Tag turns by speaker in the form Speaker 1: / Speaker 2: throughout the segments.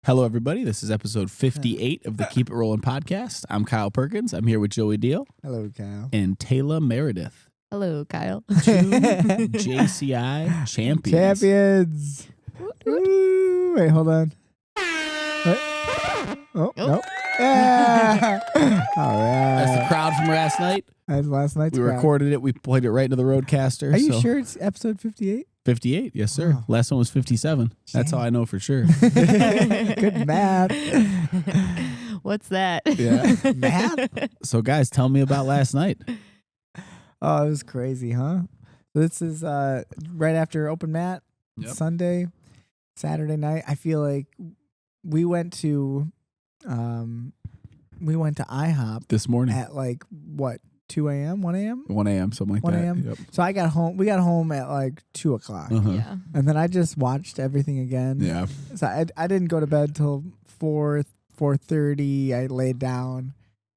Speaker 1: Hello, everybody. This is episode 58 of the Keep It Rollin' podcast. I'm Kyle Perkins. I'm here with Joey Diehl.
Speaker 2: Hello, Kyle.
Speaker 1: And Tayla Meredith.
Speaker 3: Hello, Kyle.
Speaker 1: Two JCI champions.
Speaker 2: Woo. Wait, hold on. What? Oh, nope. Yeah. All right.
Speaker 1: That's the crowd from last night.
Speaker 2: That's last night's
Speaker 1: We
Speaker 2: crowd.
Speaker 1: recorded it. We played it right into the roadcaster.
Speaker 2: Are you sure it's episode 58?
Speaker 1: 58, yes, sir.
Speaker 2: Wow.
Speaker 1: Last one was 57. That's how I know for sure.
Speaker 2: Good math.
Speaker 3: What's that?
Speaker 1: Yeah.
Speaker 2: Math?
Speaker 1: So, guys, tell me about last night.
Speaker 2: Oh, it was crazy, huh? This is right after open mat, Sunday, Saturday night. I feel like we went to IHOP
Speaker 1: This morning.
Speaker 2: at like, what, 2 a.m., 1 a.m.?
Speaker 1: 1 a.m., something like
Speaker 2: 1
Speaker 1: that.
Speaker 2: a.m.?
Speaker 1: Yep.
Speaker 2: So we got home at like 2 o'clock.
Speaker 1: Uh-huh.
Speaker 3: Yeah.
Speaker 2: And then I just watched everything again.
Speaker 1: Yeah.
Speaker 2: So I didn't go to bed till 4:30. I laid down.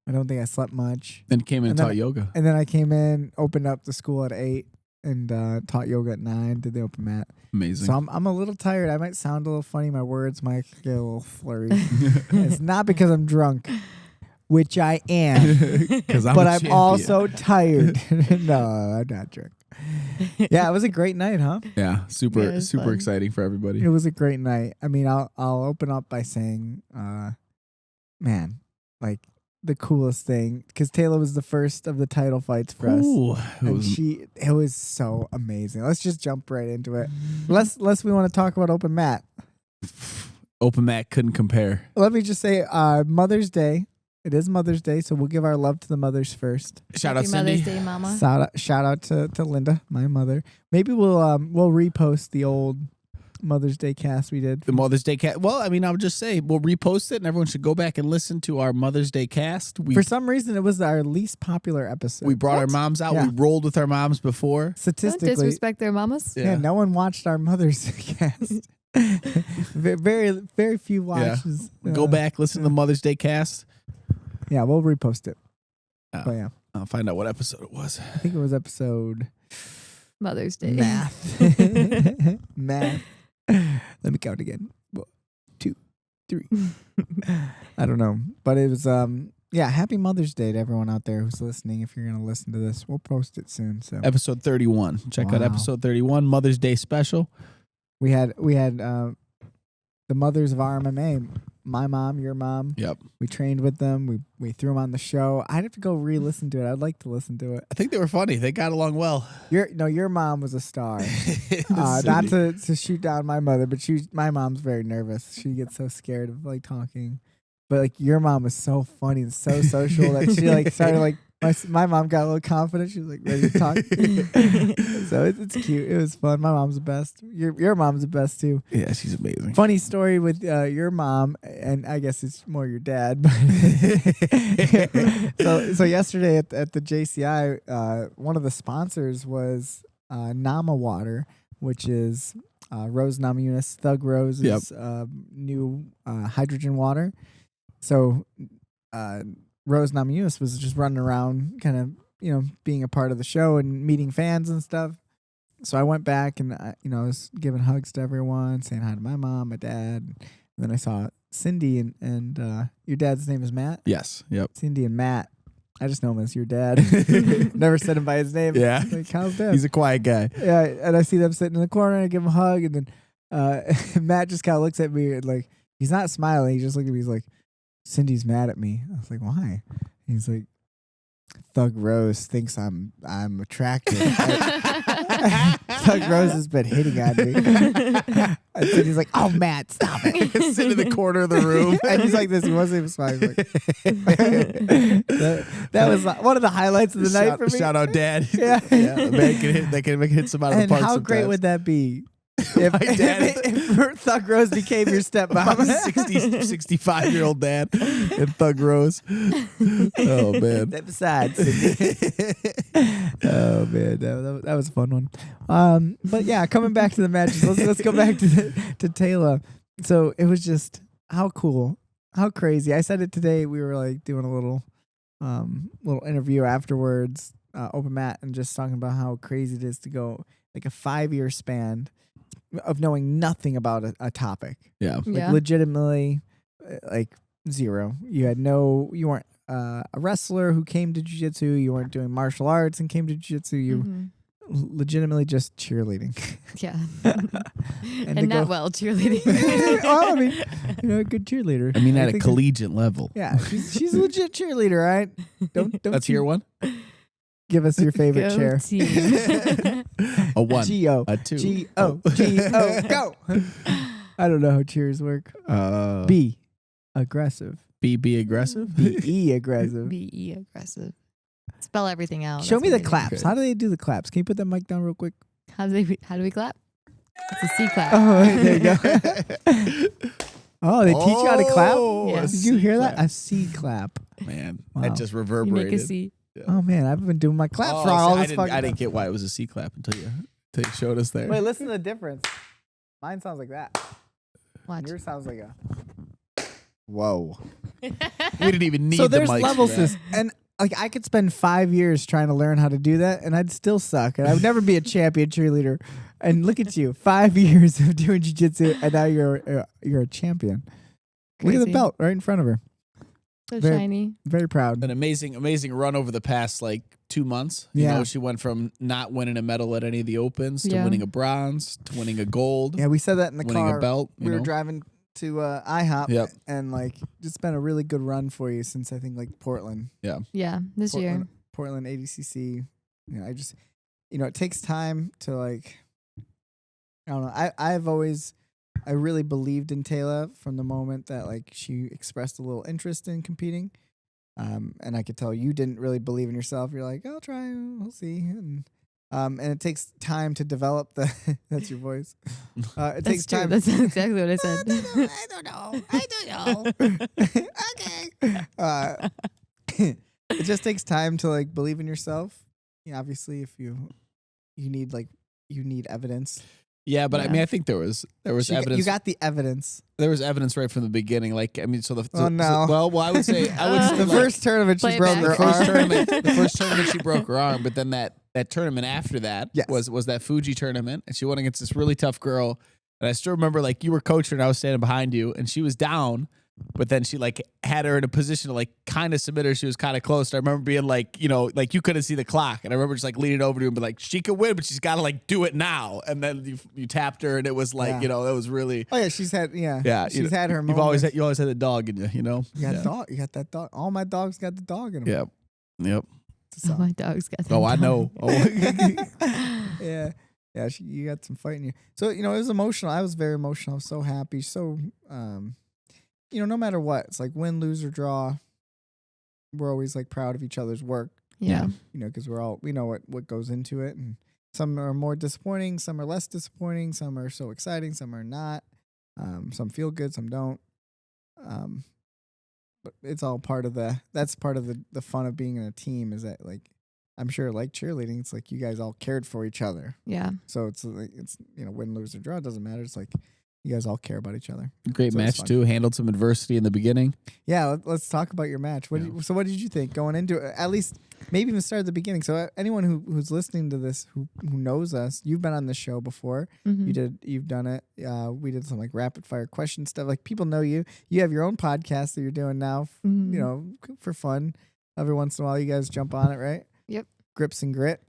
Speaker 2: I don't think I slept much.
Speaker 1: Then came in and
Speaker 2: And then
Speaker 1: taught yoga.
Speaker 2: And then I came in, opened up the school at 8, and taught yoga at 9. Did the open mat.
Speaker 1: Amazing.
Speaker 2: So I'm a little tired. I might sound a little funny. My words might get a little flurry. It's not because I'm drunk, which I am, but I'm also tired. No, I'm not drunk. Yeah, it was a great night, huh?
Speaker 1: Yeah, super
Speaker 3: Yeah, it was fun.
Speaker 1: exciting for everybody.
Speaker 2: It was a great night. I mean, I'll open up by saying, man, like the coolest thing, because Tayla was the first of the title fights for us.
Speaker 1: Ooh,
Speaker 2: And it was so amazing. Let's just jump right into it. Unless we want to talk about open mat.
Speaker 1: Open mat couldn't compare.
Speaker 2: Let me just say, Mother's Day. It is Mother's Day, so we'll give our love to the mothers first.
Speaker 1: Shout out
Speaker 3: Happy
Speaker 1: Cindy.
Speaker 3: Mother's Day, Mama.
Speaker 2: Shout out to Linda, my mother. Maybe we'll repost the old Mother's Day cast we did.
Speaker 1: The Mother's Day cast. Well, I mean, I would just say we'll repost it, and everyone should go back and listen to our Mother's Day cast.
Speaker 2: For some reason, it was our least popular episode.
Speaker 1: We brought our moms out.
Speaker 2: Yeah.
Speaker 1: We rolled with our moms before.
Speaker 3: Don't
Speaker 2: Statistically,
Speaker 3: disrespect their mamas.
Speaker 2: yeah, no one watched our Mother's cast. Very few watches.
Speaker 1: Go back, listen to the Mother's Day cast.
Speaker 2: Yeah, we'll repost it. But yeah,
Speaker 1: I'll find out what episode it was.
Speaker 2: I think it was episode
Speaker 3: Mother's Day.
Speaker 2: math. Math. Let me count again. 1, 2, 3. I don't know, but it was happy Mother's Day to everyone out there who's listening. If you're gonna listen to this, we'll post it soon. So
Speaker 1: Episode 31. Check out
Speaker 2: Wow.
Speaker 1: episode 31, Mother's Day special.
Speaker 2: we had the mothers of RMMA. My mom, your mom.
Speaker 1: Yep.
Speaker 2: We trained with them. We threw them on the show. I'd have to go re-listen to it. I'd like to listen to it.
Speaker 1: I think they were funny. They got along well.
Speaker 2: Your mom was a star. Not to shoot down my mother, but my mom's very nervous. She gets so scared of like talking. But like your mom was so funny and so social that she like started like my mom got a little confident. She was like ready to talk. So it's cute. It was fun. My mom's the best. Your mom's the best too.
Speaker 1: Yeah, she's amazing.
Speaker 2: Funny story with your mom, and I guess it's more your dad. But so yesterday at the JCI, one of the sponsors was Nama Water, which is Rose Namajunas, Thug Rose's new hydrogen water. So Rose Namajunas was just running around, kind of being a part of the show and meeting fans and stuff. So I went back and I was giving hugs to everyone, saying hi to my mom, my dad, and then I saw Cindy and your dad's name is Matt.
Speaker 1: Yes. Yep.
Speaker 2: Cindy and Matt. I just know him as your dad. Never said him by his name.
Speaker 1: Yeah.
Speaker 2: Like, how's dad?
Speaker 1: He's a quiet guy.
Speaker 2: Yeah, and I see them sitting in the corner and I give him a hug, and then Matt just kind of looks at me and like he's not smiling. He just looks at me. He's like, Cindy's mad at me. I was like, why? He's like, Thug Rose thinks I'm attractive. Thug Rose has been hitting on me. And Cindy's like, oh, Matt, stop it.
Speaker 1: Sit in the corner of the room.
Speaker 2: And he's like this. He wasn't even smiling. Like, that was one of the highlights of the night for me.
Speaker 1: Shout out, Dad.
Speaker 2: Yeah.
Speaker 1: They can hit some out of the
Speaker 2: And
Speaker 1: park
Speaker 2: how
Speaker 1: sometimes.
Speaker 2: great would that be? If,
Speaker 1: My dad-
Speaker 2: if Thug Rose became your stepmom.
Speaker 1: My 65-year-old dad and Thug Rose. Oh, man.
Speaker 2: Besides, oh man, that was a fun one. But yeah, coming back to the matches, let's go back to Tayla. So it was just how cool, how crazy. I said it today. We were like doing a little interview afterwards, open mat, and just talking about how crazy it is to go like a 5-year span. of knowing nothing about a topic.
Speaker 1: Yeah.
Speaker 2: Like legitimately, like zero. You weren't a wrestler who came to jiu-jitsu. You weren't doing martial arts and came to jiu-jitsu. You legitimately just cheerleading.
Speaker 3: Yeah.
Speaker 2: and
Speaker 3: not well cheerleading.
Speaker 2: Well, I mean, a good cheerleader.
Speaker 1: I mean, at a collegiate level.
Speaker 2: Yeah, she's a legit cheerleader, right? Don't
Speaker 1: Let's hear one.
Speaker 2: Give us your favorite chair.
Speaker 1: A 1.
Speaker 2: G-O.
Speaker 1: A 2.
Speaker 2: G-O. G-O. Go. I don't know how cheers work. B. Aggressive.
Speaker 1: Be aggressive?
Speaker 2: B-E aggressive.
Speaker 3: B-E aggressive. Spell everything out.
Speaker 2: Show me the claps. Okay. How do they do the claps? Can you put that mic down real quick?
Speaker 3: How do we clap? It's a C clap.
Speaker 2: Oh, there you go. Oh, they teach you how to clap?
Speaker 3: Yeah.
Speaker 2: Did you hear that? A C clap.
Speaker 1: Man,
Speaker 2: wow.
Speaker 1: That just
Speaker 3: You
Speaker 1: reverberated.
Speaker 3: make a C.
Speaker 1: Yeah.
Speaker 2: Oh, man, I've been doing my claps for all this fucking
Speaker 1: I didn't get why it was a C clap until you showed us there.
Speaker 2: Wait, listen to the difference. Mine sounds like that.
Speaker 3: Watch.
Speaker 2: Yours sounds like a... Whoa.
Speaker 1: We didn't even need
Speaker 2: so
Speaker 1: the
Speaker 2: there's
Speaker 1: mics
Speaker 2: levels
Speaker 1: for that.
Speaker 2: and like I could spend 5 years trying to learn how to do that and I'd still suck and I would never be a champion cheerleader. And look at you, 5 years of doing jiu-jitsu and now you're a champion.
Speaker 3: Crazy.
Speaker 2: Look at the belt right in front of her.
Speaker 3: So
Speaker 2: Very-
Speaker 3: shiny.
Speaker 2: Very proud.
Speaker 1: An amazing run over the past 2 months. You know, she went from not winning a medal at any of the opens to winning a bronze to winning a gold.
Speaker 2: Yeah, we said that in the
Speaker 1: winning
Speaker 2: car.
Speaker 1: a belt.
Speaker 2: We were driving to IHOP
Speaker 1: Yep.
Speaker 2: and it's been a really good run for you since I think Portland.
Speaker 3: Yeah, this year.
Speaker 2: Portland ADCC. I just it takes time to I don't know. I really believed in Tayla from the moment that she expressed a little interest in competing. And I could tell you didn't really believe in yourself. You're like, I'll try, we'll see. And it takes time to develop the that's your voice. It takes
Speaker 3: true.
Speaker 2: time.
Speaker 3: That's exactly what I said.
Speaker 2: I don't know. Okay. It just takes time to believe in yourself. Obviously if you need evidence.
Speaker 1: Yeah, but I mean, I think there was evidence.
Speaker 2: You got the evidence.
Speaker 1: There was evidence right from the beginning. I would say
Speaker 2: the
Speaker 1: the
Speaker 2: first tournament she broke her arm.
Speaker 1: The first tournament she broke her arm, but then that tournament after that was that Fuji tournament, and she went against this really tough girl. And I still remember you were coaching and I was standing behind you, and she was down, but then she had her in a position to kind of submit her. She was kind of close. And I remember being you couldn't see the clock, and I remember just leaning over to her and be she could win, but she's got to do it now. And then you tapped her, and it was it was really.
Speaker 2: Oh yeah, she's had she's had her.
Speaker 1: You always had the dog in you. You got
Speaker 2: the dog. You got that dog. All my dogs got the dog in them.
Speaker 1: Yep.
Speaker 3: All my dogs got.
Speaker 1: I know.
Speaker 2: Yeah. Yeah, you got some fight in you. So, it was emotional. I was very emotional. I was so happy. So, no matter what, it's win, lose, or draw, we're always proud of each other's work.
Speaker 3: Yeah.
Speaker 2: Because we know what goes into it. And some are more disappointing. Some are less disappointing. Some are so exciting. Some are not. Some feel good. Some don't. But it's all part of that's part of the fun of being in a team is that I'm sure cheerleading, it's you guys all cared for each other.
Speaker 3: Yeah.
Speaker 2: So it's win, lose, or draw, it doesn't matter. It's you guys all care about each other.
Speaker 1: Great match too. Handled some adversity in the beginning.
Speaker 2: Yeah, let's talk about your match. What did you think going into it? At least maybe even start at the beginning. So anyone who's listening to this who knows us, you've been on this show before.
Speaker 3: Mm-hmm.
Speaker 2: You've done it. We did some rapid fire question stuff. People know you. You have your own podcast that you're doing now.
Speaker 3: Mm-hmm.
Speaker 2: For fun. Every once in a while, you guys jump on it, right?
Speaker 3: Yep.
Speaker 2: Grips and Grit.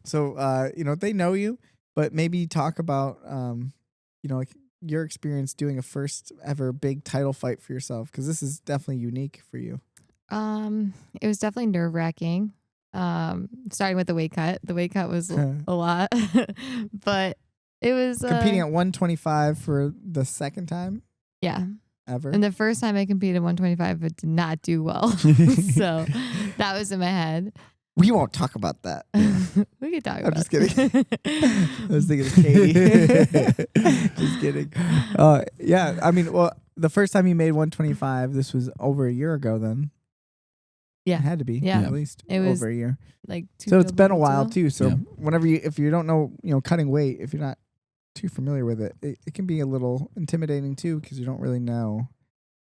Speaker 2: So they know you, but maybe talk about your experience doing a first ever big title fight for yourself, because this is definitely unique for you.
Speaker 3: It was definitely nerve-wracking. Starting with the weight cut. The weight cut was a lot, but it was
Speaker 2: competing at 125 for the second time.
Speaker 3: Yeah.
Speaker 2: Ever.
Speaker 3: And the first time I competed at 125, but did not do well. So that was in my head.
Speaker 2: We won't talk about that.
Speaker 3: We could talk about it.
Speaker 2: I'm just kidding. I was thinking of Katie. Just kidding. Yeah, I mean, the first time you made 125, this was over a year ago then.
Speaker 3: Yeah.
Speaker 2: It had to be.
Speaker 3: Yeah.
Speaker 2: At least
Speaker 3: it was
Speaker 2: over a year.
Speaker 3: So
Speaker 2: it's been a while too. So
Speaker 1: yeah.
Speaker 2: whenever if you don't know, cutting weight, if you're not too familiar with it, it can be a little intimidating too, because you don't really know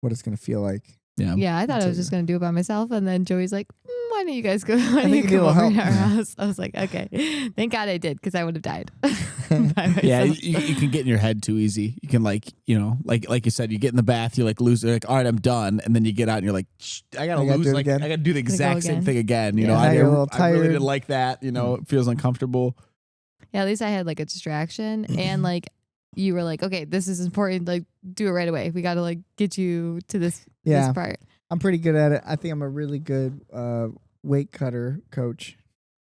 Speaker 2: what it's going to feel like.
Speaker 3: Yeah, I thought I was just going to do it by myself. And then Joey's like, why why don't you guys go? Why don't you come over to our house? I was like, okay. Thank God I did, because I would have died.
Speaker 1: Yeah, you can get in your head too easy. You can like you said, you get in the bath, you like lose, you're like, all right, I'm done, and then you get out and you're like, I gotta lose, like I gotta do the exact same thing again. You know, I really didn't like that. You know, it feels uncomfortable.
Speaker 3: Yeah, at least I had like a distraction, and like you were like, okay, this is important. Like, do it right away. We got to like get you to this part.
Speaker 2: I'm pretty good at it. I think I'm a really good weight cutter coach.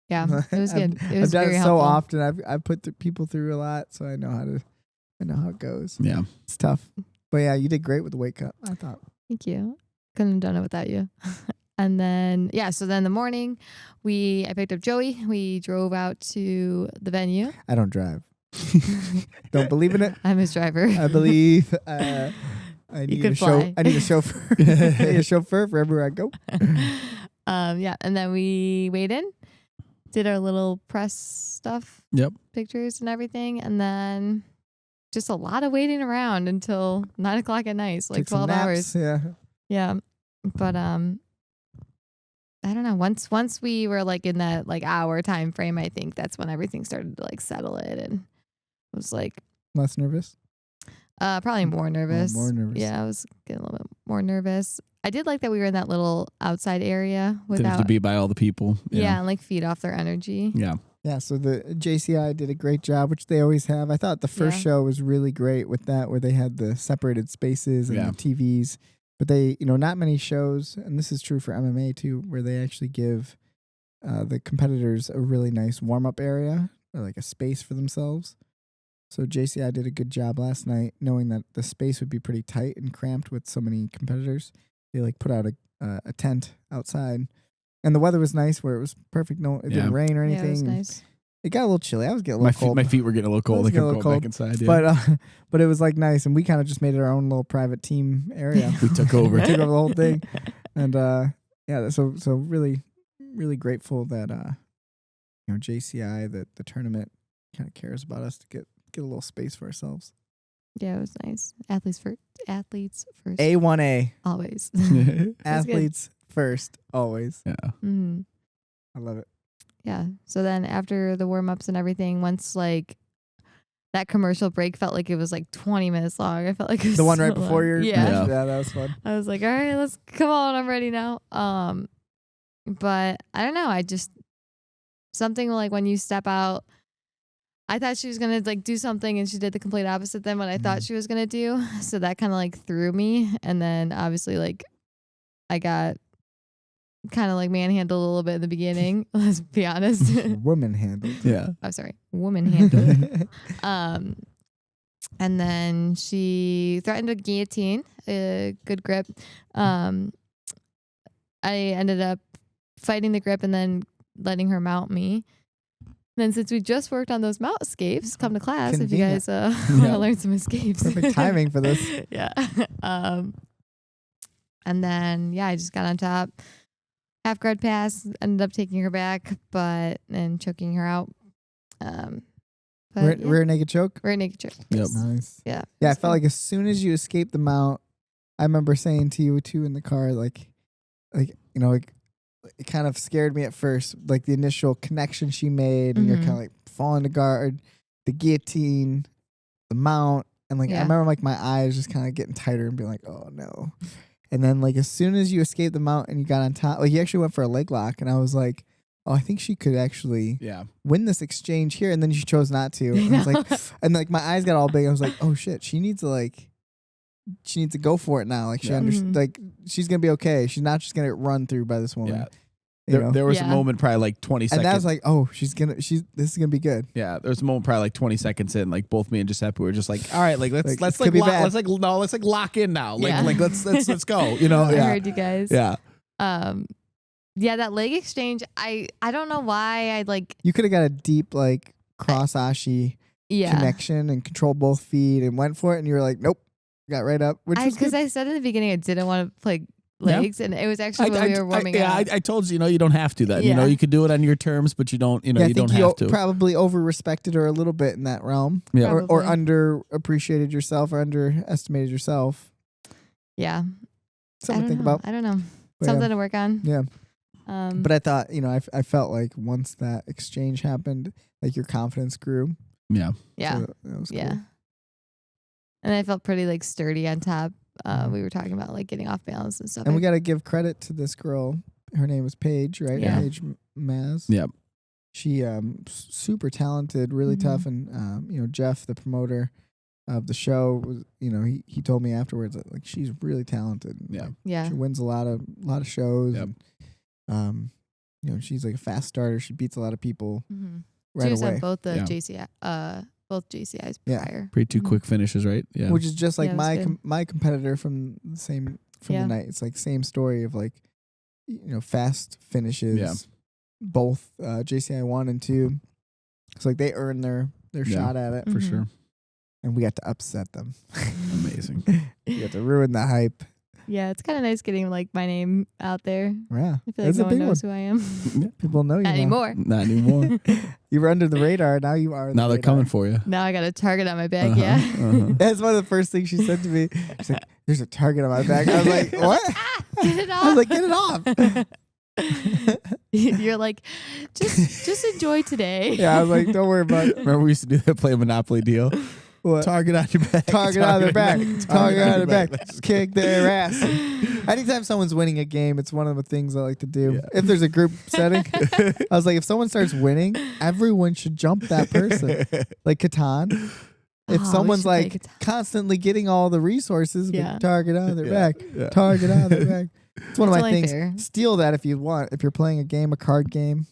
Speaker 3: Yeah, it was good. It was
Speaker 2: I've done
Speaker 3: very
Speaker 2: it
Speaker 3: helpful.
Speaker 2: so often. I've put people through a lot, so I know how it goes.
Speaker 1: Yeah,
Speaker 2: it's tough, but yeah, you did great with the weight cut, I thought.
Speaker 3: Thank you. Couldn't have done it without you. And then so then in the morning, I picked up Joey. We drove out to the venue.
Speaker 2: I don't drive. Don't believe in it.
Speaker 3: I'm his driver.
Speaker 2: I believe. I need a chauffeur. I need a chauffeur for everywhere I go.
Speaker 3: And then we weighed in, did our little press stuff.
Speaker 1: Yep.
Speaker 3: Pictures and everything, and then just a lot of waiting around until 9 o'clock at night. So like 12 hours.
Speaker 2: Yeah.
Speaker 3: Yeah. But I don't know. Once we were like in that like hour time frame, I think that's when everything started to like settle in, and it was like
Speaker 2: less nervous.
Speaker 3: Probably more nervous.
Speaker 2: More nervous.
Speaker 3: Yeah, I was getting a little bit more nervous. I did like that we were in that little outside area
Speaker 1: didn't have to be by all the people.
Speaker 3: Yeah, and like feed off their energy.
Speaker 1: Yeah.
Speaker 2: Yeah, so the JCI did a great job, which they always have. I thought the first show was really great with that, where they had the separated spaces and the TVs. But they, not many shows, and this is true for MMA too, where they actually give the competitors a really nice warm-up area, or like a space for themselves. So JCI did a good job last night, knowing that the space would be pretty tight and cramped with so many competitors. They like put out a tent outside, and the weather was nice, where it was perfect. No, it didn't rain or anything. Yeah, it was nice. It got a little chilly. I was getting a little cold.
Speaker 1: My feet were getting a little cold. They kept going back inside. Yeah.
Speaker 2: But it was like nice, and we kind of just made it our own little private team area.
Speaker 1: We took over
Speaker 2: the whole thing, and so really, really grateful that JCI, the tournament, kind of cares about us to get a little space for ourselves.
Speaker 3: Yeah, it was nice. Athletes first.
Speaker 2: A1A.
Speaker 3: Always.
Speaker 2: Athletes first, always.
Speaker 1: Yeah.
Speaker 3: Mm-hmm.
Speaker 2: I love it.
Speaker 3: Yeah. So then after the warm-ups and everything, once like that commercial break felt like it was like 20 minutes long. I felt like it was
Speaker 2: the one
Speaker 3: so
Speaker 2: right before
Speaker 3: long.
Speaker 2: your
Speaker 3: yeah,
Speaker 2: that was fun.
Speaker 3: I was like, all right, let's come on, I'm ready now. But I don't know. I just something like when you step out, I thought she was gonna like do something, and she did the complete opposite than what I thought she was gonna do. So that kind of like threw me. And then obviously like I got kind of like manhandled a little bit in the beginning. Let's be honest.
Speaker 2: Woman handled.
Speaker 1: Yeah.
Speaker 3: Oh, sorry, woman handled. And then she threatened a guillotine. Good grip. I ended up fighting the grip and then letting her mount me. Then since we just worked on those mount escapes, come to class if you guys want to learn some escapes.
Speaker 2: Perfect timing for this.
Speaker 3: Yeah. And then, I just got on top. Half guard pass, ended up taking her back, and choking her out.
Speaker 2: Rear naked choke?
Speaker 3: Rear naked choke.
Speaker 1: Yep.
Speaker 2: Nice.
Speaker 3: Yeah.
Speaker 2: Yeah, I felt like as soon as you escaped the mount, I remember saying to you too in the car, it kind of scared me at first, like the initial connection she made, and you're kind of like falling to guard, the guillotine, the mount, and I remember like my eyes just kind of getting tighter and being like, oh no. And then like as soon as you escaped the mount and you got on top, like you actually went for a leg lock, and I was like, oh, I think she could actually win this exchange here, and then she chose not to. And I was like, and like my eyes got all big. I was like, oh shit, she needs to go for it now. Like she like she's gonna be okay. She's not just gonna get run through by this woman.
Speaker 1: Yeah. There was a moment probably like 20 seconds.
Speaker 2: And I was like, oh, this is gonna be good.
Speaker 1: Yeah, there was a moment probably like 20 seconds in, like both me and Giuseppe were just like, all right, like let's lock in now. Like let's go.
Speaker 3: I heard you guys.
Speaker 1: Yeah.
Speaker 3: That leg exchange, I don't know why
Speaker 2: you could have got a deep like cross ashi connection and controlled both feet and went for it, and you were like, nope, got right up.
Speaker 3: Because I said in the beginning I didn't want to play legs, and it was actually when we were warming up.
Speaker 1: I told you, you don't have to that. You could do it on your terms, but you don't, you don't have to.
Speaker 2: Probably over-respected her a little bit in that realm. Yeah. Or under-appreciated yourself or underestimated yourself.
Speaker 3: Yeah.
Speaker 2: Something to think about.
Speaker 3: I don't know. Something to work on.
Speaker 2: Yeah. But I thought, I felt like once that exchange happened, like your confidence grew.
Speaker 1: Yeah.
Speaker 3: Yeah.
Speaker 2: So that was cool.
Speaker 3: Yeah. And I felt pretty like sturdy on top. We were talking about like getting off balance and stuff.
Speaker 2: And we got to give credit to this girl. Her name is Paige, right?
Speaker 3: Yeah.
Speaker 2: Paige Maz.
Speaker 1: Yep.
Speaker 2: She super talented, really tough, and Jeff, the promoter of the show, was he told me afterwards that like she's really talented.
Speaker 1: Yeah.
Speaker 3: Yeah.
Speaker 2: She wins a lot of shows.
Speaker 1: Yep.
Speaker 2: And, she's like a fast starter. She beats a lot of people right
Speaker 3: she was
Speaker 2: away.
Speaker 3: on both the
Speaker 1: Yeah.
Speaker 3: JCI, both JCIs
Speaker 2: Yeah.
Speaker 3: prior.
Speaker 1: Pretty two quick finishes, right? Yeah.
Speaker 2: Which is just like
Speaker 3: Yeah, it was
Speaker 2: my competitor from the night. It's like same story of like fast finishes.
Speaker 1: Yeah.
Speaker 2: Both JCI 1 and 2. It's like they earned their shot at it
Speaker 1: for sure.
Speaker 2: and we got to upset them.
Speaker 1: Amazing.
Speaker 2: We got to ruin the hype.
Speaker 3: Yeah, it's kind of nice getting like my name out there.
Speaker 2: Yeah,
Speaker 3: I feel like
Speaker 2: that's
Speaker 3: no
Speaker 2: a
Speaker 3: one
Speaker 2: big
Speaker 3: knows
Speaker 2: one.
Speaker 3: who I am.
Speaker 2: People know you
Speaker 3: Not
Speaker 2: now.
Speaker 3: anymore.
Speaker 1: Not anymore.
Speaker 2: You were under the radar. Now you are.
Speaker 1: Now they're coming for you.
Speaker 3: Now I got a target on my back. Yeah.
Speaker 2: That's one of the first things she said to me. She's like, "There's a target on my back." I was like, "What?"
Speaker 3: Get it off.
Speaker 2: I was like, "Get it off."
Speaker 3: You're like, just enjoy today.
Speaker 2: Yeah, I was like, "Don't worry about it."
Speaker 1: Remember we used to do that, play a Monopoly deal?
Speaker 2: What?
Speaker 1: Target on your back.
Speaker 2: Target on their back. Target on their back.
Speaker 1: Let's
Speaker 2: Kick their ass. Anytime someone's winning a game, it's one of the things I like to do.
Speaker 1: Yeah.
Speaker 2: If there's a group setting, I was like, if someone starts winning, everyone should jump that person. Like Catan. If
Speaker 3: Oh, we
Speaker 2: someone's
Speaker 3: should play
Speaker 2: like
Speaker 3: Catan.
Speaker 2: constantly getting all the resources,
Speaker 3: Yeah.
Speaker 2: like, target on their back.
Speaker 1: Yeah.
Speaker 2: Target on their back. It's one of
Speaker 3: It's
Speaker 2: my
Speaker 3: only
Speaker 2: things.
Speaker 3: fair.
Speaker 2: Steal that if you want. If you're playing a card game,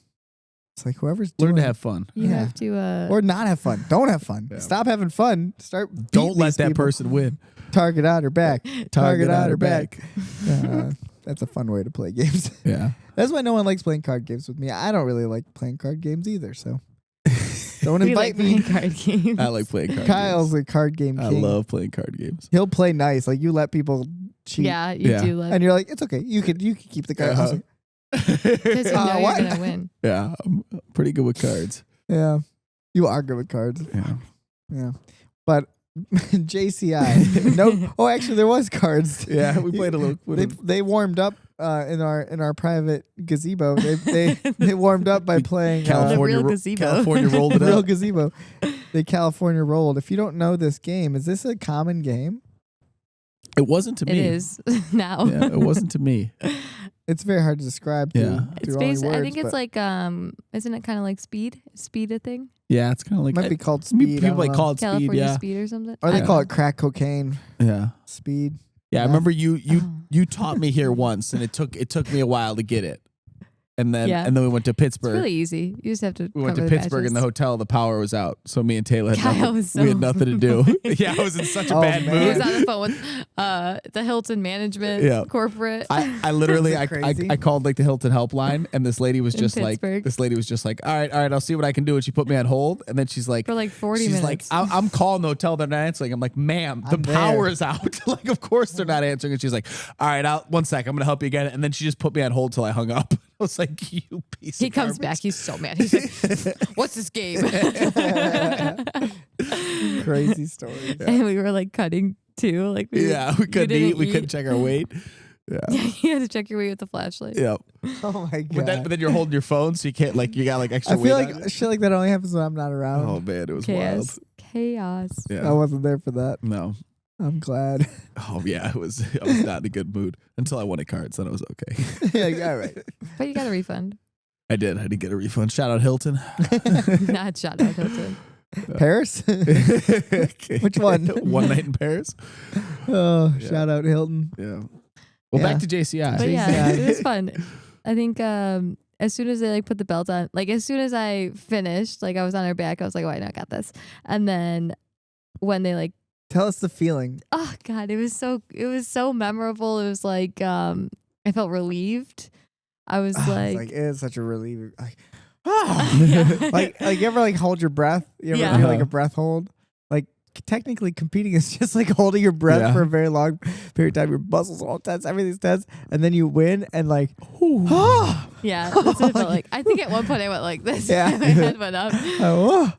Speaker 2: it's like whoever's doing
Speaker 1: Learn to
Speaker 2: it.
Speaker 1: have fun.
Speaker 3: You
Speaker 2: Yeah.
Speaker 3: have to.
Speaker 2: Or not have fun. Don't have fun.
Speaker 1: Yeah.
Speaker 2: Stop having fun. Start.
Speaker 1: Don't
Speaker 2: beating
Speaker 1: let
Speaker 2: these
Speaker 1: that
Speaker 2: people.
Speaker 1: person win.
Speaker 2: Target on her back. Target on her back.
Speaker 1: back.
Speaker 2: That's a fun way to play games.
Speaker 1: Yeah.
Speaker 2: That's why no one likes playing card games with me. I don't really like playing card games either. So don't
Speaker 3: we
Speaker 2: invite
Speaker 3: like
Speaker 2: me.
Speaker 3: playing card games.
Speaker 1: I like playing card
Speaker 2: Kyle's
Speaker 1: games.
Speaker 2: a card game
Speaker 1: I
Speaker 2: king.
Speaker 1: love playing card games.
Speaker 2: He'll play nice. Like you let people cheat.
Speaker 3: Yeah, you
Speaker 1: Yeah.
Speaker 3: do.
Speaker 2: And you're like, it's okay. You can keep the card. I was like,
Speaker 3: Because you know
Speaker 2: what?
Speaker 3: you're gonna win.
Speaker 1: Yeah, I'm pretty good with cards.
Speaker 2: yeah, you are good with cards.
Speaker 1: Yeah.
Speaker 2: Yeah, but JCI. No. Oh, actually, there was cards.
Speaker 1: Yeah, we played a little.
Speaker 2: They warmed up in our private gazebo. They warmed up by playing
Speaker 1: California,
Speaker 3: real gazebo.
Speaker 1: California rolled it
Speaker 2: real
Speaker 1: up.
Speaker 2: gazebo. They California rolled. If you don't know this game, is this a common game?
Speaker 1: It wasn't to
Speaker 3: It
Speaker 1: me.
Speaker 3: is now.
Speaker 1: Yeah, it wasn't to me.
Speaker 2: It's very hard to describe.
Speaker 1: Yeah.
Speaker 3: It's
Speaker 2: through only
Speaker 3: based. I think
Speaker 2: words,
Speaker 3: it's
Speaker 2: but
Speaker 3: like isn't it kind of like speed? Speed a thing?
Speaker 1: Yeah, it's kind of like
Speaker 2: it might be called speed. I
Speaker 1: People
Speaker 2: don't
Speaker 1: like
Speaker 2: know.
Speaker 1: call it speed.
Speaker 3: California
Speaker 1: Yeah,
Speaker 3: speed or something?
Speaker 2: Or they
Speaker 1: Yeah.
Speaker 2: call it crack cocaine
Speaker 1: yeah,
Speaker 2: speed.
Speaker 1: yeah. I
Speaker 2: Meth.
Speaker 1: remember you taught me here once, and it took me a while to get it, and then
Speaker 3: Yeah.
Speaker 1: we went to
Speaker 3: It's
Speaker 1: Pittsburgh.
Speaker 3: really easy. You just have to.
Speaker 1: We went to
Speaker 3: cover the
Speaker 1: Pittsburgh in the
Speaker 3: matches.
Speaker 1: hotel. The power was out, so me and Tayla had
Speaker 3: Kyle
Speaker 1: nothing.
Speaker 3: was
Speaker 1: We had
Speaker 3: so-
Speaker 1: nothing to do. Yeah, I was in such a
Speaker 2: Oh,
Speaker 1: bad
Speaker 2: man.
Speaker 3: He was
Speaker 1: mood.
Speaker 3: on the phone with the Hilton management
Speaker 1: Yeah.
Speaker 3: corporate.
Speaker 1: I literally
Speaker 2: Is it
Speaker 1: I
Speaker 2: crazy?
Speaker 1: called like the Hilton helpline, and this lady was
Speaker 3: In
Speaker 1: just like
Speaker 3: Pittsburgh.
Speaker 1: all right, I'll see what I can do, and she put me on hold, and then she's like
Speaker 3: for like 40
Speaker 1: she's
Speaker 3: minutes.
Speaker 1: like I'm calling the hotel, they're not answering. I'm like, ma'am, the
Speaker 2: I'm there.
Speaker 1: power is out. Like, of course they're not answering. And she's like, all right, one sec, I'm gonna help you again. And then she just put me on hold till I hung up. I was like, you piece
Speaker 3: he
Speaker 1: of
Speaker 3: comes
Speaker 1: garbage.
Speaker 3: back. He's so mad. He's like, "What's this game?"
Speaker 2: Crazy story.
Speaker 3: And we were like cutting too. Like
Speaker 1: Yeah, we couldn't
Speaker 3: didn't
Speaker 1: eat, we couldn't check our weight. Yeah.
Speaker 3: You had to check your weight with the flashlight.
Speaker 1: Yeah.
Speaker 2: Oh my god.
Speaker 1: But then you're holding your phone, so you can't you got like extra
Speaker 2: I
Speaker 1: weight
Speaker 2: feel
Speaker 1: on
Speaker 2: like
Speaker 1: it.
Speaker 2: shit like that only happens when I'm not around.
Speaker 1: Oh man, it was
Speaker 3: Chaos.
Speaker 1: wild.
Speaker 3: Chaos.
Speaker 2: I
Speaker 1: Yeah.
Speaker 2: wasn't there for that.
Speaker 1: No.
Speaker 2: I'm glad.
Speaker 1: Oh yeah, I was not in a good mood until I won a card, so then it was okay.
Speaker 2: Like, all right.
Speaker 3: But you got a refund.
Speaker 1: I did get a refund. Shout out Hilton.
Speaker 3: Not shout out Hilton.
Speaker 2: Paris?
Speaker 1: Okay.
Speaker 2: Which one?
Speaker 1: One night in Paris.
Speaker 2: Oh,
Speaker 1: Yeah.
Speaker 2: shout out Hilton.
Speaker 1: Yeah. Well,
Speaker 2: Yeah.
Speaker 1: back to JCI.
Speaker 3: But yeah,
Speaker 2: JCI.
Speaker 3: it was fun. I think as soon as they like put the belt on, like as soon as I finished, like I was on her back, I was like, "Oh, I know I got this." And then when they like,
Speaker 2: Tell us the feeling.
Speaker 3: oh god, it was so memorable. It was like I felt relieved. I was
Speaker 2: It's
Speaker 3: like,
Speaker 2: like, it is such a relief. Like,
Speaker 3: Yeah.
Speaker 2: like you ever like hold your breath? You ever
Speaker 3: Yeah.
Speaker 2: do like a breath hold? Like technically competing is just like holding your breath
Speaker 1: Yeah.
Speaker 2: for a very long period of time. Your muscles are all tense, everything's tense, and then you win and like,
Speaker 3: yeah, that's what it felt like. I think at one point I went like this.
Speaker 2: Yeah.
Speaker 3: My head went up.
Speaker 2: oh,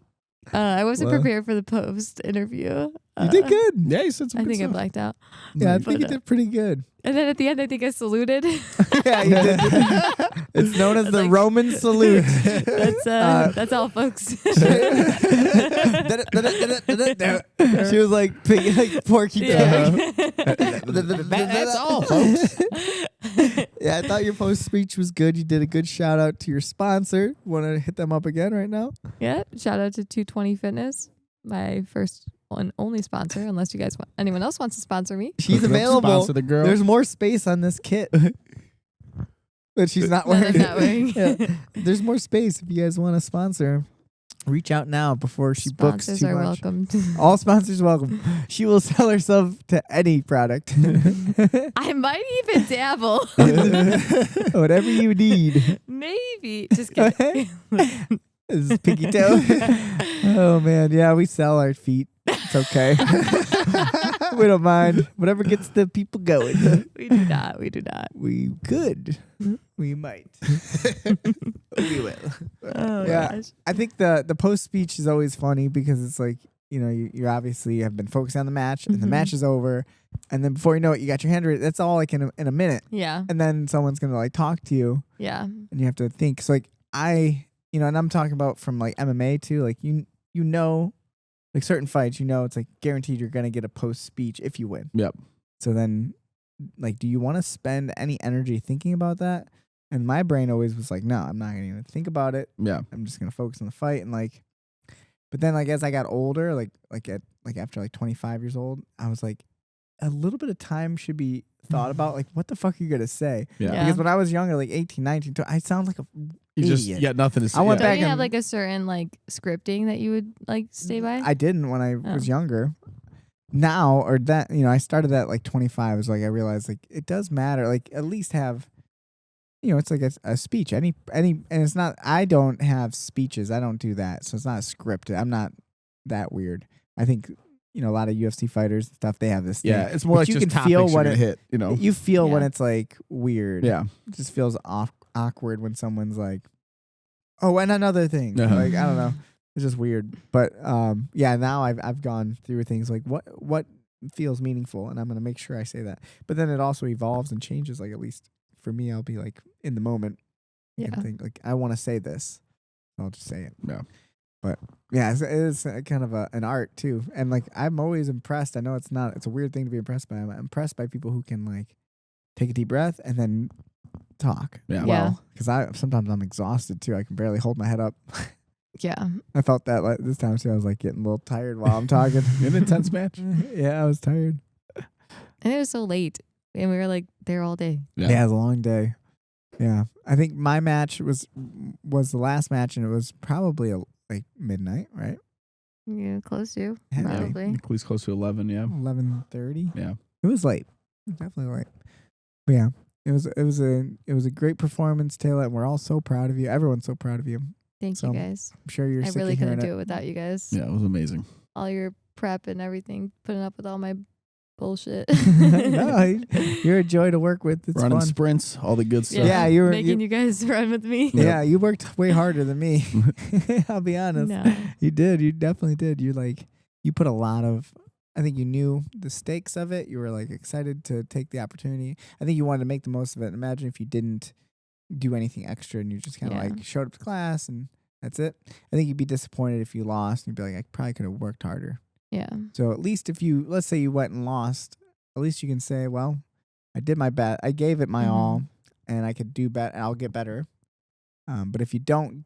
Speaker 3: I wasn't
Speaker 2: Well.
Speaker 3: prepared for the post interview.
Speaker 2: You did good.
Speaker 1: Yeah, you said some good
Speaker 3: I think
Speaker 1: stuff.
Speaker 3: I blacked out.
Speaker 2: Yeah, I think you did pretty good.
Speaker 3: And then at the end, I think I saluted.
Speaker 2: Yeah, you did. It's known as the Roman salute.
Speaker 3: That's all, folks.
Speaker 2: She was like Porky.
Speaker 1: That's all, folks.
Speaker 2: Yeah, I thought your post speech was good. You did a good shout out to your sponsor. Want to hit them up again right now?
Speaker 3: Yeah. Shout out to 220 Fitness, my first and only sponsor. Unless you guys want anyone else wants to sponsor me.
Speaker 2: She's available.
Speaker 1: Sponsor the girl.
Speaker 2: There's more space on this kit. But she's not wearing.
Speaker 3: I'm not wearing.
Speaker 2: Yeah. There's more space if you guys want to sponsor. Reach out now before she books
Speaker 3: Sponsors
Speaker 2: too
Speaker 3: are
Speaker 2: much.
Speaker 3: welcome.
Speaker 2: All sponsors welcome. She will sell herself to any product.
Speaker 3: I might even dabble.
Speaker 2: Whatever you need.
Speaker 3: Maybe. Just kidding.
Speaker 2: This is Pinky Toe. Oh man, yeah, we sell our feet. It's okay. We don't mind. Whatever gets the people going.
Speaker 3: We do not. We do not.
Speaker 2: We could. We might. We will.
Speaker 3: Oh,
Speaker 2: Yeah.
Speaker 3: gosh.
Speaker 2: I think the post speech is always funny because it's like, you obviously have been focused on the match and the match is over. And then before you know it, you got your hand raised. That's all like in a minute.
Speaker 3: Yeah.
Speaker 2: And then someone's going to like talk to you
Speaker 3: Yeah.
Speaker 2: and you have to think. So like and I'm talking about from like MMA too, like like certain fights, it's like guaranteed you're going to get a post speech if you win.
Speaker 1: Yep.
Speaker 2: So then like, do you want to spend any energy thinking about that? And my brain always was like, no, I'm not going to even think about it.
Speaker 1: Yeah.
Speaker 2: I'm just going to focus on the fight. And like, but then like, as I got older, after like 25 years old, I was like, a little bit of time should be thought about. Like, what the fuck are you going to say?
Speaker 1: Yeah.
Speaker 2: Because when I was younger, like 18, 19, I sound like a idiot.
Speaker 1: You got nothing to say.
Speaker 2: I went
Speaker 3: Don't
Speaker 2: back
Speaker 3: you have
Speaker 2: and-
Speaker 3: like a certain like scripting that you would like stay by?
Speaker 2: I didn't when I was younger. Now, or that, I started at like 25. Is like, I realized like it does matter. Like at least have, it's like a speech. And it's not, I don't have speeches. I don't do that. So it's not scripted. I'm not that weird. I think, a lot of UFC fighters and stuff, they have this thing.
Speaker 1: Yeah, it's more
Speaker 2: But
Speaker 1: like
Speaker 2: you
Speaker 1: just
Speaker 2: can
Speaker 1: topics
Speaker 2: feel
Speaker 1: you're
Speaker 2: when
Speaker 1: gonna
Speaker 2: it
Speaker 1: hit,
Speaker 2: You feel when
Speaker 3: Yeah.
Speaker 2: it's like weird.
Speaker 1: Yeah.
Speaker 2: It just feels awkward when someone's like, oh, and another thing.
Speaker 1: Uh-huh.
Speaker 2: Like, I don't know. It's just weird. But now I've gone through things like what feels meaningful, and I'm gonna make sure I say that. But then it also evolves and changes. Like at least for me, I'll be like in the moment.
Speaker 3: Yeah.
Speaker 2: And think like I want to say this. I'll just say it.
Speaker 1: Yeah.
Speaker 2: But yeah, it's a kind of an art too. And like I'm always impressed. I know it's a weird thing to be impressed by. I'm impressed by people who can like take a deep breath and then talk.
Speaker 1: Yeah.
Speaker 2: Well, because sometimes I'm exhausted too. I can barely hold my head up.
Speaker 3: Yeah.
Speaker 2: I felt that like this time too. I was like getting a little tired while I'm talking.
Speaker 1: An intense match.
Speaker 3: Mm-hmm.
Speaker 2: Yeah, I was tired.
Speaker 3: And it was so late. And we were like there all day.
Speaker 2: Yeah, it was a long day. Yeah, I think my match was the last match, and it was probably like midnight, right?
Speaker 3: Yeah, close to.
Speaker 2: Had to be.
Speaker 3: Probably.
Speaker 1: At least close to 11. Yeah.
Speaker 2: 11:30.
Speaker 1: Yeah.
Speaker 2: It was late. It was definitely late. But yeah, it was a great performance, Tayla, and we're all so proud of you. Everyone's so proud of you.
Speaker 3: Thank
Speaker 2: So,
Speaker 3: you guys.
Speaker 2: I'm sure you're
Speaker 3: I
Speaker 2: sick
Speaker 3: really
Speaker 2: of hearing
Speaker 3: couldn't do it without you guys.
Speaker 1: Yeah, it was amazing.
Speaker 3: All your prep and everything, putting up with all my bullshit.
Speaker 2: No, you're a joy to work with. It's
Speaker 1: Running
Speaker 2: fun.
Speaker 1: sprints, all the good stuff.
Speaker 2: Yeah, you
Speaker 3: making you guys run with me.
Speaker 2: Yeah, you worked way harder than me. I'll be honest.
Speaker 3: No.
Speaker 2: You did. You definitely did. You put a lot of. I think you knew the stakes of it. You were like excited to take the opportunity. I think you wanted to make the most of it. Imagine if you didn't do anything extra and you just kind of
Speaker 3: Yeah.
Speaker 2: like showed up to class and that's it. I think you'd be disappointed if you lost. And you'd be like, I probably could have worked harder.
Speaker 3: Yeah.
Speaker 2: So at least let's say you went and lost, at least you can say, well, I did my best. I gave it my all, and I could do better, and I'll get better. But if you don't